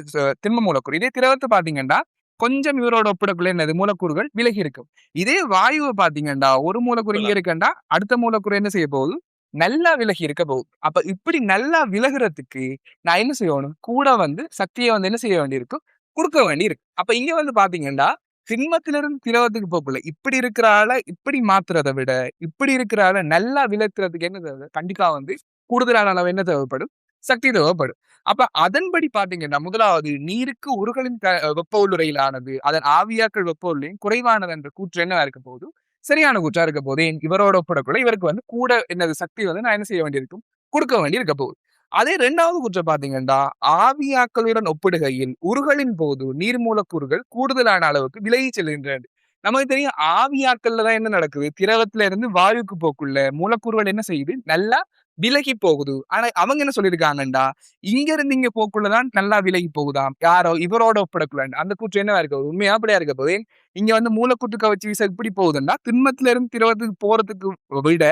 A: திண்ம மூலக்கூறு. இதே திரவத்த பார்த்தீங்கன்னா, கொஞ்சம் இவரோட ஒப்பிடக்குள்ள என்னது? மூலக்கூறுகள் விலகி இருக்கும். இதே வாயுவ பாத்தீங்கன்னா, ஒரு மூலக்கூறு இங்க இருக்கேன்டா, அடுத்த மூலக்கூறு என்ன செய்ய போகுது? நல்லா விலகி இருக்க போகுது. அப்ப இப்படி நல்லா விலகுறதுக்கு நான் என்ன செய்யணும்? கூட வந்து சக்திய வந்து என்ன செய்ய வேண்டியிருக்கும்? குடுக்க வேண்டியிருக்கு. அப்ப இங்க வந்து பாத்தீங்கன்னா, திண்மத்திலிருந்து திரவத்துக்கு போகக்குள்ள இப்படி இருக்கிற ஆள இப்படி மாத்துறத விட, இப்படி இருக்கிற ஆள நல்லா விலக்குறதுக்கு என்ன தேவை? கண்டிப்பா வந்து கூடுதலான அளவு என்ன தேவைப்படும்? சக்தி தேவைப்படும். அப்ப அதன்படி பாத்தீங்கன்னா, முதலாவது நீருக்கு உருகலின் வெப்ப உள்ளுறையிலானது, அதன் ஆவியாக்கல் வெப்ப உள்ளுரையும் குறைவானது என்ற கூற்று என்னவா இருக்க போகுது? சரியான கூற்றா இருக்க போகுது. இவரோட ஒப்பிடக்குள்ள இவருக்கு வந்து கூட என்னது சக்தி வந்து நான் என்ன செய்ய வேண்டியிருக்கும்? குடுக்க வேண்டியிருக்க போகுது. அதே 2வது கூற்ற பாத்தீங்கன்னா, ஆவியாக்கலுடன் ஒப்பிடுகையில் உருகலின் போது நீர் மூலக்கூறுகள் கூடுதலான அளவுக்கு விலகிச் செல்கின்றன. நமக்கு தெரியும் ஆவியாக்கல்ல தான் என்ன நடக்குது? திரவத்துல இருந்து வாயுக்கு போக்குள்ள மூலக்கூறுகள் என்ன செய்யுது? நல்லா விலகி போகுது. ஆனா அவங்க என்ன சொல்லியிருக்காங்கண்டா, இங்க இருந்து இங்க போக்குள்ளதான் நல்லா விலகி போகுதாம். யாரோ இவரோட ஒப்பிடக்குள்ள. அந்த கூற்று என்னவா இருக்க போகுது? உண்மையா அப்படியா இருக்க போகுது? இங்க வந்து மூலக்கூற்று கவர்ச்சி விசை எப்படி போகுதுன்னா, திண்மத்துல இருந்து திரவத்துக்கு போறதுக்கு விட,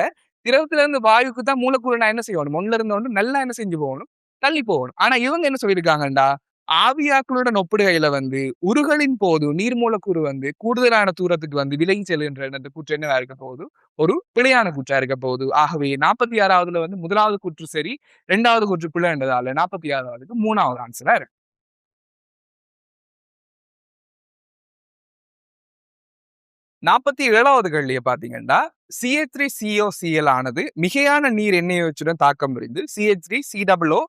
A: திரவத்துல இருந்து வாயுக்கு தான் மூலக்கூறு நான் என்ன செய்யணும்? ஒண்ணுல இருந்து ஒண்ணு நல்லா என்ன செஞ்சு போகணும்? தள்ளி போகணும். ஆனா இவங்க என்ன சொல்லியிருக்காங்கண்டா, ஆவியாக்களுடன் ஒப்பிடுகையில வந்து உருகலின் போது நீர் மூலக்கூறு வந்து கூடுதலான தூரத்துக்கு வந்து விலகி செல்கின்ற அந்த கூற்று என்னவா இருக்க போகுது? ஒரு பிழையான கூற்றா இருக்க போகுது. ஆகவே 46வதுல வந்து 1வது கூற்று சரி, 2வது கூற்று பிழைன்றதால 46வதுக்கு 3வது ஆன்சரா இருக்கு. 47வது கேள்விய பார்த்தீங்கன்னா, CH3COCl ஆனது மிகையான நீர் NaOH தாக்கம் புரிந்து CH3COO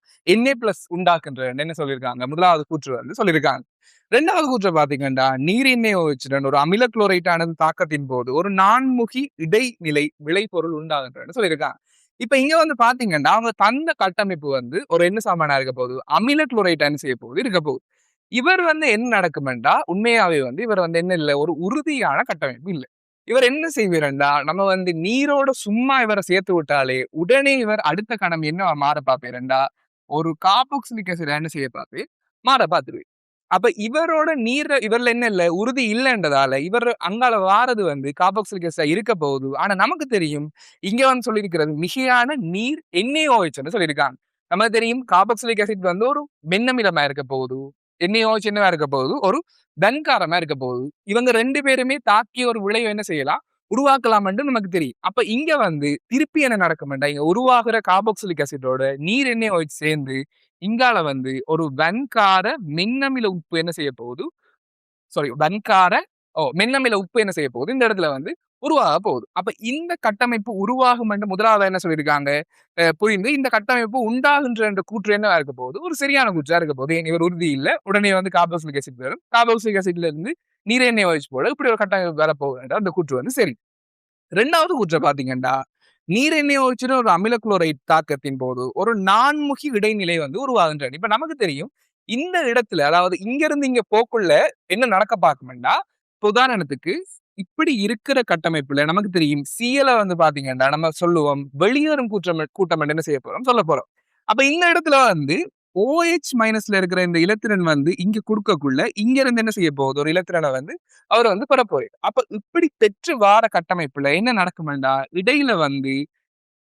A: Na+ உண்டாக்குன்ற என்ன சொல்லியிருக்காங்க? 1வது கூற்று வந்து சொல்லியிருக்காங்க. 2வது கூற்ற பார்த்தீங்கன்னா, நீர் NaOH ஒரு அமில குளோரைட் ஆனது தாக்கத்தின் போது ஒரு நான்முகி இடைநிலை விளைபொருள் உண்டாகுன்றன்னு சொல்லியிருக்காங்க. இப்ப இங்க வந்து பார்த்தீங்கன்னா, அவங்க தந்த கட்டமைப்பு வந்து ஒரு என்ன சாமானா இருக்க போகுது? அமில குளோரைட் என்ன செய்ய போகுது? இருக்க போகுது. இவர் வந்து என்ன நடக்குமென்றா, உண்மையாவே வந்து இவர் வந்து என்ன இல்ல, ஒரு உறுதியான கட்டமைப்பு இல்ல. இவர் என்ன செய்வீரண்டா, நம்ம வந்து நீரோட சும்மா இவர சேர்த்து விட்டாலே, உடனே இவர் அடுத்த கணம் என்ன மாற பார்ப்பீரண்டா, ஒரு கார்பாக்சிலிக் ஆசிட் என்ன செய்ய பார்ப்பீர்? மாற பார்த்துருவீர். அப்ப இவரோட இவர்ல என்ன இல்ல, உறுதி இல்லன்றதால, இவர் அங்கால வாரது வந்து கார்பாக்சிலிக் ஆசிடா இருக்க போகுது. ஆனா நமக்கு தெரியும், இங்க வந்து சொல்லியிருக்கிறது மிகையான நீர் NaOH ன்னு சொல்லியிருக்காங்க. நமக்கு தெரியும் கார்பாக்சிலிக் ஆசிட் வந்து ஒரு மென்னமிலமா இருக்க போகுது. என்னையோச்சு என்னவா இருக்க போகுது? ஒரு தன்காரமா இருக்க போகுது. இவங்க 2 பேருமே தாக்கி ஒரு விளைவு என்ன செய்யலாம்? உருவாக்கலாம் என்று நமக்கு தெரியும். அப்ப இங்க வந்து திருப்பி என்ன நடக்கும்டா, இங்க உருவாகுற கார்பாக்சிலிக் ஆசிட்டோட நீர் NaOH சேர்ந்து, இங்கால வந்து ஒரு வன்கார மின்னமில உப்பு என்ன செய்ய போகுது? சாரி வன்கார மென்னமில உப்பு என்ன செய்ய போகுது? இந்த இடத்துல வந்து உருவாக போகுது. அப்ப இந்த கட்டமைப்பு உருவாகும் என்று முதலாவது என்ன சொல்லியிருக்காங்க? புரிந்து இந்த கட்டமைப்பு உண்டாகின்ற என்ற கூற்று என்னவா இருக்க போகுது? ஒரு சரியான கூற்றா இருக்க போகுது. ஏன் இவர் உறுதி இல்ல. உடனே வந்து கார்பாக்சிலிக் ஆசிட் வரும். கார்பாக்சிலிக் ஆசிட்ல இருந்து நீர் NaOH போல இப்படி ஒரு கட்டமைப்பு வரப்போகுது அந்த கூற்று வந்து சரி. 2வது கூற்ற பார்த்தீங்கன்னா, நீர் NaOH ஒரு அமில குளோரைட் தாக்கத்தின் போது ஒரு நான்முகி இடைநிலை வந்து உருவாகின்றன. இப்ப நமக்கு தெரியும், இந்த இடத்துல அதாவது இங்கிருந்து இங்க போக்குள்ள என்ன நடக்க பார்க்கும்னா, இப்ப உதாரணத்துக்கு இப்படி இருக்கிற கட்டமைப்புல நமக்கு தெரியும் Cl வந்து பாத்தீங்கன்னா நம்ம சொல்லுவோம் வெளியேறும் கூட்டம் என்ன செய்ய போறோம் சொல்ல போறோம். அப்ப இந்த இடத்துல வந்து OH மைனஸ்ல இருக்கிற இந்த இலத்திரன் வந்து இங்க குடுக்கக்குள்ள இங்க இருந்து என்ன செய்ய போகுது ஒரு இலத்திரனை வந்து அவர் வந்து பெற போறாரு. அப்ப இப்படி பெற்று வார கட்டமைப்புல என்ன நடக்கும்டா இடையில வந்து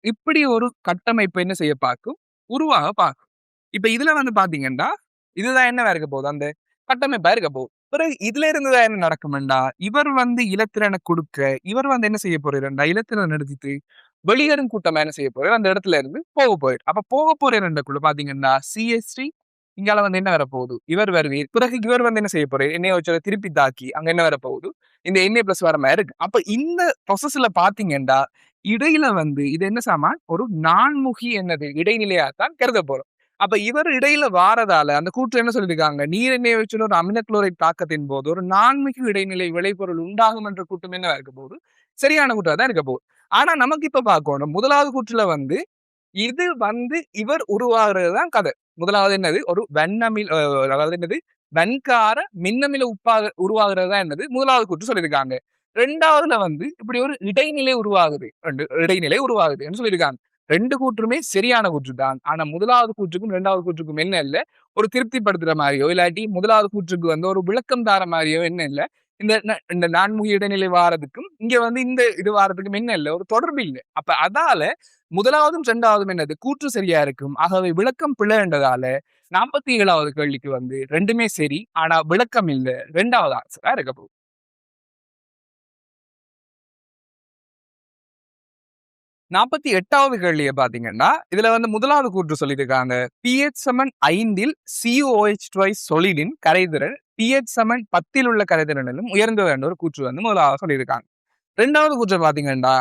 A: இப்படி ஒரு கட்டமைப்பு என்ன செய்ய பார்க்கும் உருவாக பார்க்கும். இப்ப இதுல வந்து பாத்தீங்கன்னா இதுதான் என்னவா இருக்க போகுது அந்த கட்டமைப்பா இருக்க போகுது. பிறகு இதுல இருந்துதான் என்ன நடக்கும்டா இவர் வந்து இலத்திரனை கொடுக்க இவர் வந்து என்ன செய்ய போறாருண்டா இலத்திரன் எடுத்துட்டு வெளியேறும் கூட்டமா என்ன செய்ய போறாரு அந்த இடத்துல இருந்து போக போயிரு. அப்ப போக போற ரெண்டுக்குள்ள பாத்தீங்கன்னா CH3 இங்கால வந்து என்ன வரப்போகுது இவர் வருவீர். பிறகு இவர் வந்து என்ன செய்ய போறாரு எண்ணெய் வச்சு திருப்பி தாக்கி அங்க என்ன வரப்போகுது இந்த Na+ வர மாதிரி இருக்கு. அப்ப இந்த ப்ரொசஸ்ல பாத்தீங்கன்னா இடையில வந்து இது என்ன சாமான் ஒரு நான்முகி என்னது இடைநிலையாத்தான் கருத போறோம். அப்ப இவர் இடையில வாரதால அந்த கூற்று என்ன சொல்லியிருக்காங்க நீர் எண்ணெய் வச்சு ஒரு அமில குளோரைட் தாக்கத்தின் போது ஒரு நான்முகி இடைநிலை விளைபொருள் உண்டாகும் என்ற கூட்டம் என்னவா இருக்க போகுது சரியான கூற்றா தான் இருக்க போகுது. ஆனா நமக்கு இப்ப பார்க்கணும் முதலாவது கூற்றுல வந்து இது வந்து இவர் உருவாகிறது தான் கதை. முதலாவது என்னது ஒரு வெண்ணமில் அதாவது என்னது வெண்கார மின்னமில உப்பாக உருவாகிறது தான் என்னது முதலாவது கூற்று சொல்லியிருக்காங்க. 2வதுல வந்து இப்படி ஒரு இடைநிலை உருவாகுது. இடைநிலை உருவாகுதுன்னு சொல்லியிருக்காங்க. 2 கூற்றுமே சரியான கூற்று தான். ஆனா முதலாவது கூற்றுக்கும் 2வது கூற்றுக்கும் என்ன இல்ல, ஒரு திருப்திப்படுத்துற மாரியோ, இல்லாட்டி முதலாவது கூற்றுக்கு வந்து ஒரு விளக்கம் தார மாரியோ என்ன இல்ல. இந்த நான்முகி இடைநிலை வாரதுக்கும், இங்க வந்து இந்த இது வாரதுக்கும் என்ன இல்ல, ஒரு தொடர்பு இல்ல. அப்ப அதால முதலாவதும் 2வதும் என்னது கூற்று சரியா இருக்கும். ஆகவே விளக்கம் பிழை என்றதால 47வது கேள்விக்கு வந்து 2மே சரி. ஆனா விளக்கம் இல்ல. 2வது ஆன்சரா இருக்க போகுது. 48வது கேள்விய பார்த்தீங்கன்னா, இதுல வந்து முதலாவது கூற்று சொல்லியிருக்காங்க. pH சமன் 5ல் COOH ட்வைஸ் சொலிடின் கரைதிறன் pH சமன் 10ல் உள்ள கரைதிறனிலும் உயர்ந்தது என்ற ஒரு கூற்று வந்து முதலாவது சொல்லியிருக்காங்க. 2வது கூற்று பார்த்தீங்கன்னா,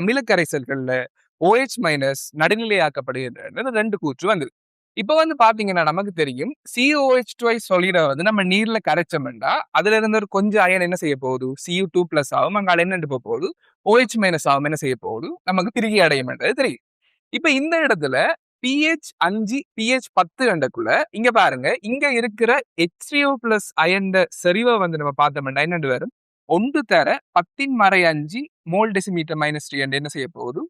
A: அமில கரைசல்கள்ல OH மைனஸ் நடுநிலையாக்கப்படுகின்றன 2 கூற்று வந்தது. இப்ப வந்து பாத்தீங்கன்னா நமக்கு தெரியும் COOH ட்வைஸ் சொலிட வந்து நம்ம நீர்ல கரைச்சோம்னா அதுல இருந்து ஒரு கொஞ்சம் அயன் என்ன செய்ய போகுது Cu2+ ஆகும் அங்க என்ன போக போகுது OH மைனஸ் ஆகும் என்ன செய்ய போகுது நமக்கு திருகி அடையும் என்றது தெரியும். இப்ப இந்த இடத்துல pH 5 pH 10 கண்டக்குள்ள இங்க பாருங்க இங்க இருக்கிற H3O+ அயன் செறிவை வந்து நம்ம பார்த்தோம்னா என்னண்டு வரும் 1 தர 10⁻5 மோல் டெசிமீட்டர் மைனஸ் 3 என்ன செய்ய போகுது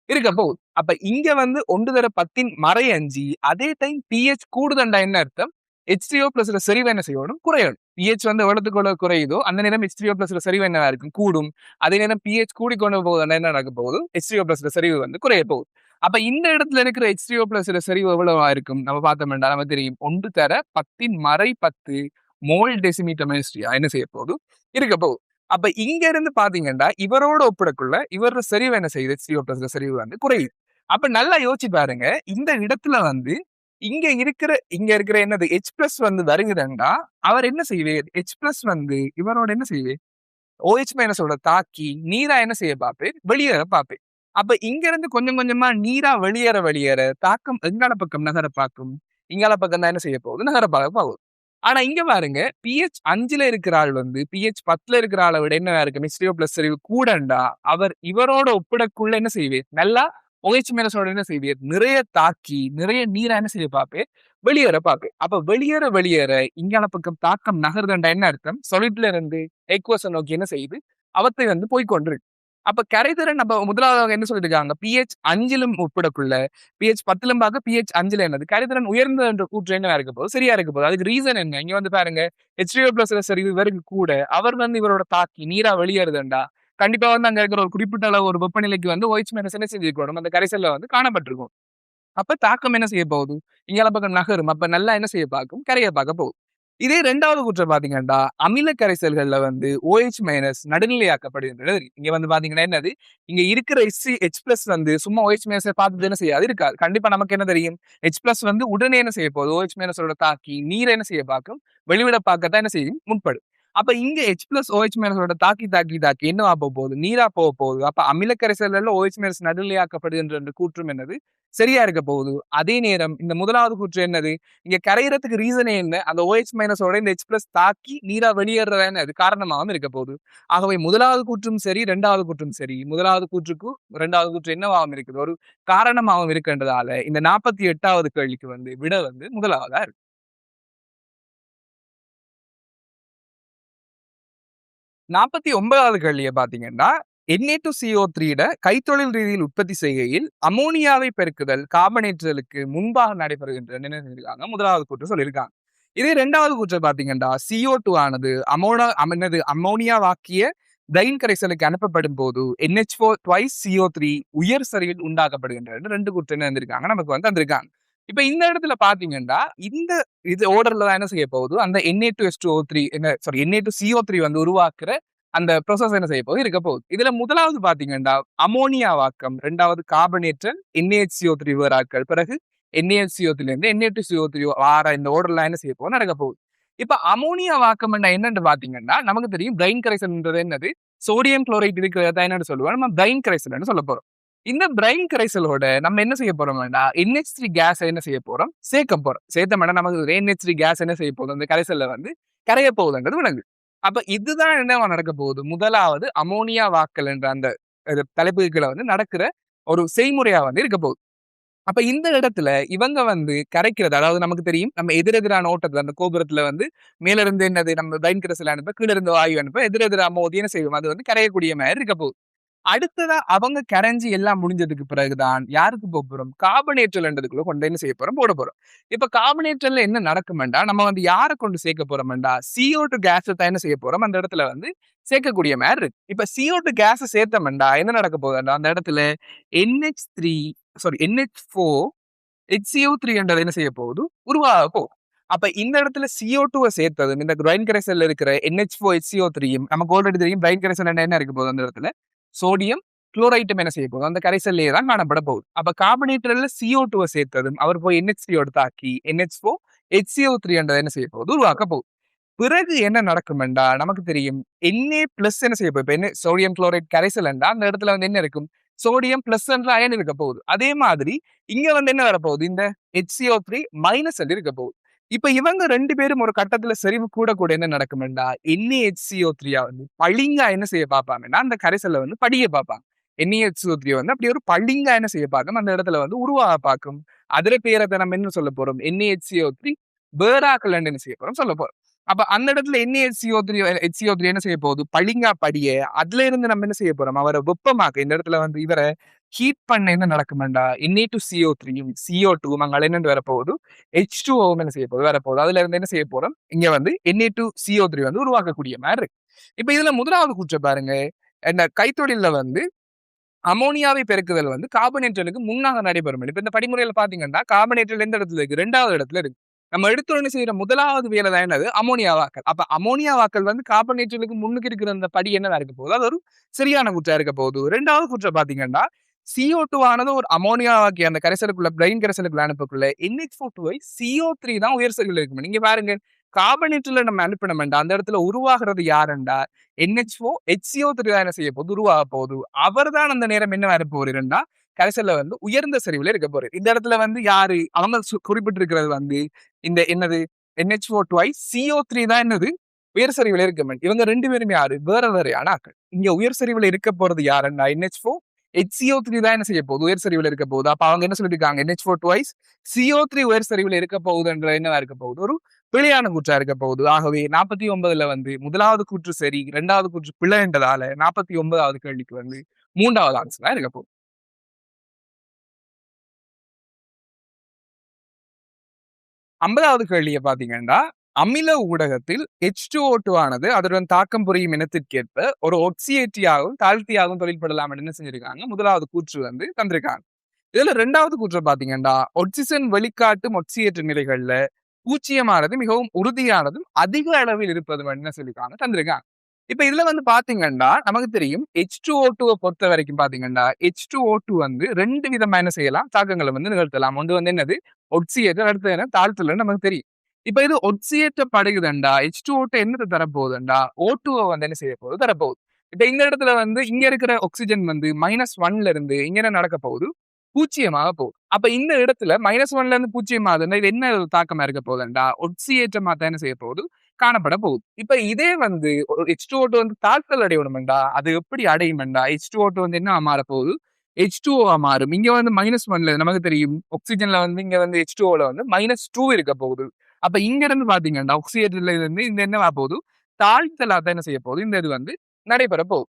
A: இருக்க போகுது. அப்ப இங்க வந்து 1 தர 10⁻5 அதே டைம் pH கூடுதண்டா என்ன அர்த்தம் H3O+ செறிவு என்ன செய்யணும் குறையணும். pH வந்து எவ்வளவுக்கு குறையுதோ அந்த நேரம் H3O+ செறிவு என்னவா இருக்கும் கூடும். அதே நேரம் pH கூடிக்கொண்டு போகுது என்ன நடக்க போகுது H3O+ செறிவு வந்து குறைய போகுது. அப்ப இந்த இடத்துல இருக்கிற H3O+ செறிவு எவ்வளவா இருக்கும் நம்ம பார்த்தோம்னா நமக்கு தெரியும் 1 தர 10⁻10 மோல் டெசிமீட்டர் மைனஸ் 3 என்ன செய்ய போகுது இருக்க போகுது. அப்ப இங்க இருந்து பாத்தீங்கன்னா இவரோட ஒப்பிடக்குள்ள இவரோட செறிவு என்ன செய்யுது H3O+ செறிவு வந்து குறையுது. அப்ப நல்லா யோசிச்சு பாருங்க இந்த இடத்துல வந்து இங்க இருக்கிற என்னது H+ வந்து வருகுதுண்டா அவர் என்ன செய்வார் H+ வந்து இவரோட என்ன செய்வார் OH மைனஸோட தாக்கி நீரா என்ன செய்ய பார்ப்பேன் வெளியேற பார்ப்பேன். அப்ப இங்க இருந்து கொஞ்சம் கொஞ்சமா நீரா வெளியேற தாக்கம் எங்கால பக்கம் நகர பார்க்கும் இங்கால பக்கம் தான் என்ன செய்ய போகுது நகர பார்க்க போகுது. ஆனா இங்க பாருங்க pH 5ல இருக்கிற ஆள் வந்து pH 10ல இருக்கிற ஆளை விட என்ன இருக்கு H3O+ செறிவு கூடண்டா அவர் இவரோட ஒப்பிடக்குள்ள என்ன செய்வீர் நல்லா OH மைனஸோட என்ன செய்வீர் நிறைய தாக்கி நிறைய நீரா என்ன செய்ய பார்ப்பேன் வெளியேற பார்ப்பேன். அப்ப வெளியேற இங்கால பக்கம் தாக்கம் நகர்தண்டா என்ன அர்த்தம் சொலிட்ல இருந்து எக்வஸை நோக்கி என்ன செய்யுது அவத்தை வந்து போய்கொண்டிருக்கு. அப்ப கரைதிறன் நம்ம முதலாவது என்ன சொல்லியிருக்காங்க pH 5லும் ஒப்பிடக்குள்ள pH 10லும் பார்க்க pH 5ல என்னது கரைதிறன் உயர்ந்த என்ற கூற்று என்ன இருக்க போகுது சரியா இருக்க போகுது. அதுக்கு ரீசன் என்ன இங்க வந்து பாருங்க H3O+ செறிவு இவருக்கு கூட அவர் வந்து இவரோட தாக்கி நீரா வெளியேறுதுண்டா கண்டிப்பா வந்து அங்க இருக்கிற ஒரு குறிப்பிட்ட அளவு ஒரு வெப்பநிலைக்கு வந்து OH மைனஸ் என்ன செஞ்சிருக்கணும் அந்த கரைசல்ல வந்து காணப்பட்டிருக்கும். அப்ப தாக்கம் என்ன செய்ய போகுது இங்கால பக்கம் நகரும் அப்ப நல்லா என்ன செய்ய பார்க்கும் கரைய பார்க்க போகுது. இதே 2வது கூற்றம் பாத்தீங்கன்னா அமில கரைசல்கள்ல வந்து OH மைனஸ் நடுநிலையாக்கப்படுகின்றது. இங்க வந்து பாத்தீங்கன்னா என்னது இங்க இருக்கிற H+ வந்து சும்மா OH மைனஸ் பார்த்து என்ன செய்யாது இருக்காது. கண்டிப்பா நமக்கு என்ன தெரியும் H+ வந்து உடனே என்ன செய்ய போகுது OH மைனஸோட தாக்கி நீரை என்ன செய்ய பார்க்கும் வெளிவிட பார்க்கத்தான் என்ன செய்யும் முற்படும். அப்ப இங்க H+ OH மைனஸோட தாக்கி என்னவா போக போகுது நீரா போக போகுது. அப்ப அமில கரைசல்ல OH மைனஸ் நடுநிலையாக்கப்படுகின்ற கூற்றும் என்னது சரியா இருக்க போகுது. அதே நேரம் இந்த முதலாவது கூற்று என்னது இங்க கரையறதுக்கு ரீசனே என்ன அந்த OH மைனஸோட இந்த H+ தாக்கி நீரா வெளியேறதானே அது காரணமாகவும் இருக்க போகுது. ஆகவே முதலாவது கூற்றும் சரி 2வது கூற்றும் சரி முதலாவது கூற்றுக்கு 2வது கூற்று என்னவாகவும் இருக்குது ஒரு காரணமாகவும் இருக்கின்றதால இந்த 48வது கேள்விக்கு வந்து விட வந்து முதலாவதா இருக்கு. 49வது கேள்விய பாத்தீங்கன்னா Na2CO3 கைத்தொழில் ரீதியில் உற்பத்தி செய்கையில் அமோனியாவை பெருக்குதல் கார்பனேற்றுதலுக்கு முன்பாக நடைபெறுகின்ற முதலாவது கூற்று சொல்லியிருக்காங்க. இதே 2வது கூற்று பாத்தீங்கன்னா CO2 ஆனது அமோனியாவாக்கிய டைன் கரைசலுக்கு அனுப்பப்படும் போது NH4 ட்வைஸ் CO3 உயர் சரிவில் உண்டாக்கப்படுகின்ற 2 கூற்று என்ன இருந்திருக்காங்க நமக்கு வந்து வந்திருக்காங்க. இப்ப இந்த இடத்துல பாத்தீங்கன்னா இந்த இது ஓர்டர்ல தான் என்ன செய்ய போகுது அந்த Na2CO3 Na2CO3 வந்து உருவாக்குற அந்த ப்ரோசஸ் என்ன செய்ய போகுது இருக்க போகுது. இதுல முதலாவது பாத்தீங்கன்னா அமோனியா வாக்கம் 2வது கார்பனேற்றல் NaHCO3 வேறாக்கள் பிறகு NaHCO3 இருந்து Na2CO3 வார இந்த ஓர்டர்ல என்ன செய்ய போகுது நடக்க போகுது. இப்ப அமோனியா வாக்கம் என்னன்னு பாத்தீங்கன்னா நமக்கு தெரியும் பிரைன் கரைசல்ன்றது என்னது சோடியம் குளோரைட் இருக்கிறத என்னன்னு சொல்லுவோம் நம்ம பிரைன் கரைசல்னு சொல்ல போறோம். இந்த பிரைன் கரைசலோட நம்ம என்ன செய்ய போறோம்னா NH3 கேஸ் என்ன செய்ய போறோம் சேர்க்க போறோம். சேர்த்தோம்னா நமக்கு NH3 கேஸ் என்ன செய்ய போகுது அந்த கரைசல்ல வந்து கரைய போகுதுன்றது விளங்கு. அப்ப இதுதான் என்ன நடக்க போகுது முதலாவது அமோனியா வாக்கல் என்ற அந்த தலைப்புகளை வந்து நடக்கிற ஒரு செய்முறையா வந்து இருக்க போகுது. அப்ப இந்த இடத்துல இவங்க வந்து கரைக்கிறது, அதாவது நமக்கு தெரியும் நம்ம எதிரெதிரான ஓட்டத்துல அந்த கோபுரத்துல வந்து மேல இருந்து என்னது நம்ம பயன்கிரசல் அனுப்ப, கீழ இருந்து வாயு அனுப்ப, எதிரெதிரா மோதி என்ன செய்வோம், அது வந்து கரையக்கூடிய மாதிரி இருக்க போகுது. அடுத்ததா அவங்க கரைஞ்சு எல்லாம் முடிஞ்சதுக்கு பிறகுதான் யாருக்கு போறோம், கார்பனேற்றல்ன்றதுக்குள்ள கொண்டு என்ன செய்ய போறோம், போட போறோம். இப்ப கார்பனேற்றல்ல என்ன நடக்குமெண்டா, நம்ம வந்து யார கொண்டு சேர்க்க போறோம்டா, CO2 கேஸ தான் என்ன செய்ய போறோம், அந்த இடத்துல வந்து சேர்க்கக்கூடிய மாதிரி இருக்கு. இப்ப CO2 கேஸ சேர்த்தோம்டா என்ன நடக்க போகுதுண்டா, அந்த இடத்துல NH3 சாரி NH4 HCO3 என்றது என்ன செய்ய போகுது, உருவாக போகுது. அப்ப இந்த இடத்துல CO2 சேர்த்தது இந்த பிரைன் கரைசல்ல இருக்கிற NH4 HCO3யும் நமக்கு ஆல்ரெடி தெரியும். பிரைன் கரைசல் என்ன இருக்க போகுது, அந்த இடத்துல சோடியம் குளோரைட்டும் என்ன செய்ய போகுது, அந்த கரைசல்லே தான் காணப்பட போகுது. அப்ப கார்பனேட்டர்ல CO2 சேர்த்ததும் அவர் போய் NH3 தாக்கி NH4 HCO3 என்றதை என்ன செய்ய போகுது, உருவாக்க போகுது. பிறகு என்ன நடக்கும்டா, நமக்கு தெரியும் Na+ என்ன செய்ய போகுது, இப்ப என்ன சோடியம் குளோரைட் கரைசல் என்றா அந்த இடத்துல வந்து என்ன இருக்கும், சோடியம் பிளஸ் என்ற அயன் இருக்க போகுது. அதே மாதிரி இங்க வந்து என்ன வரப்போகுது, இந்த HCO3 மைனஸ் என்று இருக்க போகுது. இப்ப இவங்க 2 பேரும் ஒரு கட்டத்துல செறிவு கூட கூட என்ன நடக்கும்டா, NaHCO3 வந்து பளிங்கா என்ன செய்ய பார்ப்பாங்கன்னா, அந்த கரைசல்ல வந்து படிய பார்ப்பாங்க. NaHCO3 வந்து அப்படி ஒரு பளிங்கா என்ன செய்ய பார்க்கும், அந்த இடத்துல வந்து உருவாக பார்க்கும். அதுல பேரை நம்ம என்ன சொல்ல போறோம், NaHCO3 பேராக்கள் என்ன செய்ய போறோம், சொல்ல போறோம். அப்ப அந்த இடத்துல HCO3 என்ன செய்ய போகுது, பளிங்கா படிய அதுல இருந்து நம்ம என்ன செய்ய போறோம், அவரை வெப்பமாக்க இந்த இடத்துல வந்து இவரை ஹீட் பண்ண என்ன நடக்கும்டா, Na2CO3யும் CO2வும் அங்க என்ன வரப்போகுது, H2O என்ன செய்ய போகுது, வரப்போகுது. அதுல இருந்து என்ன செய்ய போறோம், இங்க வந்து Na2CO3 வந்து உருவாக்கக்கூடிய மாதிரி இருக்கு. இப்ப இதுல முதலாவது கூற்ற பாருங்க, இந்த கைத்தொழில்ல வந்து அமோனியாவை பெருக்குதல் வந்து கார்பனேற்றலுக்கு முன்னாக நடைபெறும். இப்ப இந்த படிமுறையில பாத்தீங்கன்னா கார்பனேற்றல் எந்த இடத்துல இருக்கு, 2வது இடத்துல இருக்கு. நம்ம எடுத்துடனே செய்யற முதலாவது வேலை தான் என்னது, அமோனியா வாக்கல். அப்ப அமோனியா வாக்கல் வந்து கார்பனேற்றலுக்கு முன்னுக்கு இருக்கிற அந்த படி என்னவா இருக்க போகுது, அது ஒரு சரியான கூற்றா இருக்க போகுது. 2வது கூற்ற பாத்தீங்கன்னா CO2 ஆனது ஒரு அமோனியா வாக்கி அந்த கரைசலுக்குள்ள பிரைன் கரைசலுக்குள்ள அனுப்பக்குள்ள NH4 CO3 தான் உயர் செறிவில் இருக்கும். நீங்க பாருங்க, கார்பனேற்றல நம்ம அனுப்பினோம்டா அந்த இடத்துல உருவாகிறது யாருண்டா, NH4 HCO3 தான் என்ன செய்ய போகுது, உருவாக போகுது. அவர் தான் அந்த நேரம் என்ன வர போறீருன்னா, கரைசல்ல வந்து உயர்ந்த செறிவுல இருக்க போறாரு. இந்த இடத்துல வந்து யாரு அவங்க குறிப்பிட்டிருக்கிறது வந்து இந்த என்னது NH4 CO3 தான் என்னது உயர் சரிவுல இருக்க. இவங்க 2 பேருமே யாரு, வேற வேற ஆனாக்கள். இங்க உயர் சரிவுல இருக்க போறது யாருன்னா NH4 HCO3 தான் என்ன செய்ய போகுது, உயர் சரிவுல இருக்க போகுது. அப்ப அவங்க என்ன சொல்லிருக்காங்க, NH4 CO3 உயர் சரிவுல இருக்க போகுதுன்ற என்னவா இருக்க போகுது, ஒரு பிழையான கூற்றா இருக்க போகுது. ஆகவே 49ல வந்து முதலாவது கூற்று சரி, 2வது கூற்று பிழை என்றதால 49வது கேள்விக்கு வந்து 3வது ஆன்சரா இருக்க போகுது. 50வது கேள்வியை பாத்தீங்கன்னா, அமில ஊடகத்தில் H2O2 ஆனது அதனுடன் தாக்கம் புரியும் இனத்திற்கேற்ப ஒரு ஒக்சியேற்றியாகவும் தாழ்த்தியாகவும் தொழில்படலாம் என்ன செஞ்சிருக்காங்க, முதலாவது கூற்று வந்து தந்திருக்காங்க. இதுல 2வது கூற்று பாத்தீங்கன்னா, ஒட்சிசன் வெளிக்காட்டும் ஒக்சியேற்ற நிலைகள்ல பூச்சியமானது மிகவும் உறுதியானதும் அதிக அளவில் இருப்பதும் என்ன சொல்லிருக்காங்க, தந்திருக்காங்க. இப்ப இதுல வந்து பாத்தீங்கன்னா நமக்கு தெரியும் H2O2 பொறுத்த வரைக்கும் பாத்தீங்கன்னா H2O2 வந்து 2 விதமா என்ன செய்யலாம், தாக்கங்களை வந்து நிகழ்த்தலாம். ஒன்று வந்து என்னது ஒட்சியேற்ற, அடுத்தது என்ன தாழ்த்தல்னு நமக்கு தெரியும். இப்ப இது ஒட்சியேற்றப்படுகுதுண்டா H2O2 என்னது தரப்போகுதுண்டா, O2 வந்து என்ன செய்ய போகுது, தரப்போகுது. இப்ப இந்த இடத்துல வந்து இங்க இருக்கிற ஆக்சிஜன் வந்து -1ல இருந்து இங்க என்ன நடக்க போகுது, பூஜ்ஜியமாக போகுது. அப்ப இந்த இடத்துல -1ல இருந்து பூஜ்ஜியமாகுதுன்னா இது என்ன தாக்கமா இருக்க போகுதுண்டா, ஒட்சியேற்றமா தான் என்ன செய்ய போகுது, காணப்பட போகுது. இப்ப இதே வந்து H2O2 வந்து தாழ்த்தல் அடையணும்டா, அது எப்படி அடையும்டா, H2O2 வந்து என்ன மாற போகுது, H2O மாறும். இங்க வந்து -1ல நமக்கு தெரியும் ஆக்சிஜன்ல வந்து இங்க வந்து H2Oல வந்து -2 இருக்க போகுது. அப்ப இங்க இருந்து பாத்தீங்கன்னா ஆக்சிஜன்ல இருந்து இந்த என்னவா போகுது, தாழ்த்தலா தான் என்ன செய்ய போகுது, இந்த இது வந்து நடைபெற போகுது.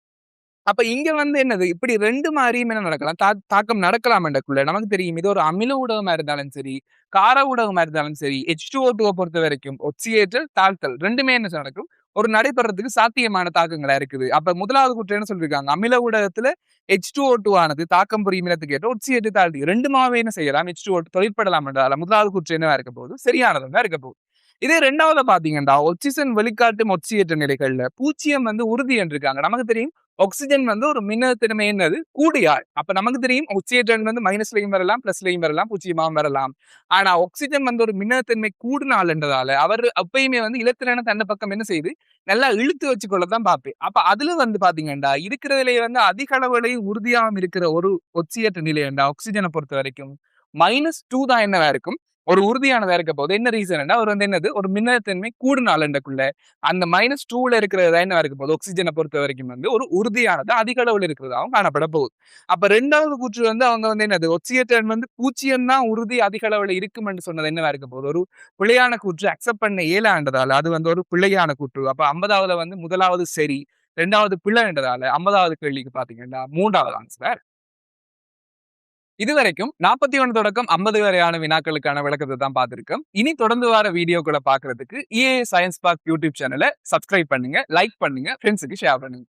A: அப்ப இங்க வந்து என்னது, இப்படி 2 மாரியும் என்ன நடக்கலாம், தாக்கம் நடக்கலாம் என்றக்குள்ள நமக்கு தெரியும். இது ஒரு அமில ஊடகமா இருந்தாலும் சரி, கார ஊடகமா இருந்தாலும் சரி, H2O2 பொறுத்த வரைக்கும் ஒக்சியேற்றல், தாழ்த்தல் 2மே என்ன நடக்கும், ஒரு நடைபெறதுக்கு சாத்தியமான தாக்கங்களா இருக்குது. அப்ப முதலாவது கூற்று என்ன சொல்லிருக்காங்க, அமில ஊடகத்துல H2O2 ஆனது தாக்கம் புரியும் இடத்துக்கு ஏற்ற ஒக்சியேற்று தாழ்த்தி 2மாவே என்ன செய்யலாம், H2O2 தொழிற்படலாம் என்றால முதலாவது கூற்று என்னவா இருக்க போகுது, சரியானதுதான் இருக்க போகுது. இதே 2வது பாத்தீங்கன்னா ஒக்சிஜன் வெளிக்காட்டும் ஒக்சியேற்ற நிலைகள்ல பூச்சியம் வந்து உறுதி என்று இருக்காங்க. நமக்கு தெரியும் ஆக்சிஜன் வந்து ஒரு மின்னழுத்தமே என்னது, கூடியாள். அப்ப நமக்கு தெரியும் ஒக்சிஜன் வந்து மைனஸ்லயும் வரலாம், பிளஸ்லயும் வரலாம், பூஜ்ஜியமாவும் வரலாம். ஆனா ஆக்சிஜன் வந்து ஒரு மின்னழுத்தன்மை கூடினாள் என்றதால அவர் எப்பயுமே வந்து இலத்திரனை தன்னை பக்கம் என்ன செய்து நல்லா இழுத்து வச்சுக்கொள்ளதான் பார்ப்பேன். அப்ப அதுல வந்து பாத்தீங்கன்னா இருக்கிறதுலேயே வந்து அதிக அளவுலையும் உறுதியாகவும் இருக்கிற ஒரு ஒக்சியேற்ற நிலை ஆக்சிஜனை பொறுத்த வரைக்கும் -2 தான் என்னவா இருக்கும், ஒரு உறுதியானதா இருக்க போது என்ன ரீசன் அவர் வந்து என்னது ஒரு மின்னத்தன்மை கூடுனாலண்டக்குள்ள அந்த -2ல இருக்கிறதா என்ன இருக்க போகுது ஆக்சிஜனை பொறுத்த வரைக்கும் வந்து ஒரு உறுதியானது அதிக அளவில் இருக்கிறதாகவும் காணப்பட போகுது. அப்ப 2வது கூற்று வந்து அவங்க வந்து என்னது ஒக்சிஜன் வந்து 0 தான் உறுதி அதிக அளவில் இருக்கும் என்று சொன்னது என்னவா இருக்க போகுது ஒரு பிழையான கூற்று அக்செப்ட் பண்ண இயலாண்டதால அது வந்து ஒரு பிழையான கூற்று. அப்ப 50வது வந்து 1வது சரி 2வது பிழைன்றதால 50வது கேள்விக்கு பாத்தீங்கன்னா 3வது ஆன்சர். இதுவரைக்கும் 41 தொடக்கம் 50 வரையான வினாக்களுக்கான விளக்கத்தை தான் பார்த்திருக்கோம். இனி தொடர்ந்து வர வீடியோக்களை பார்க்கிறதுக்கு EA சயன்ஸ் பார்க் யூடியூப் சேனலை சப்ஸ்கிரைப் பண்ணுங்க, லைக் பண்ணுங்க, ஃப்ரெண்ட்ஸுக்கு ஷேர் பண்ணுங்க.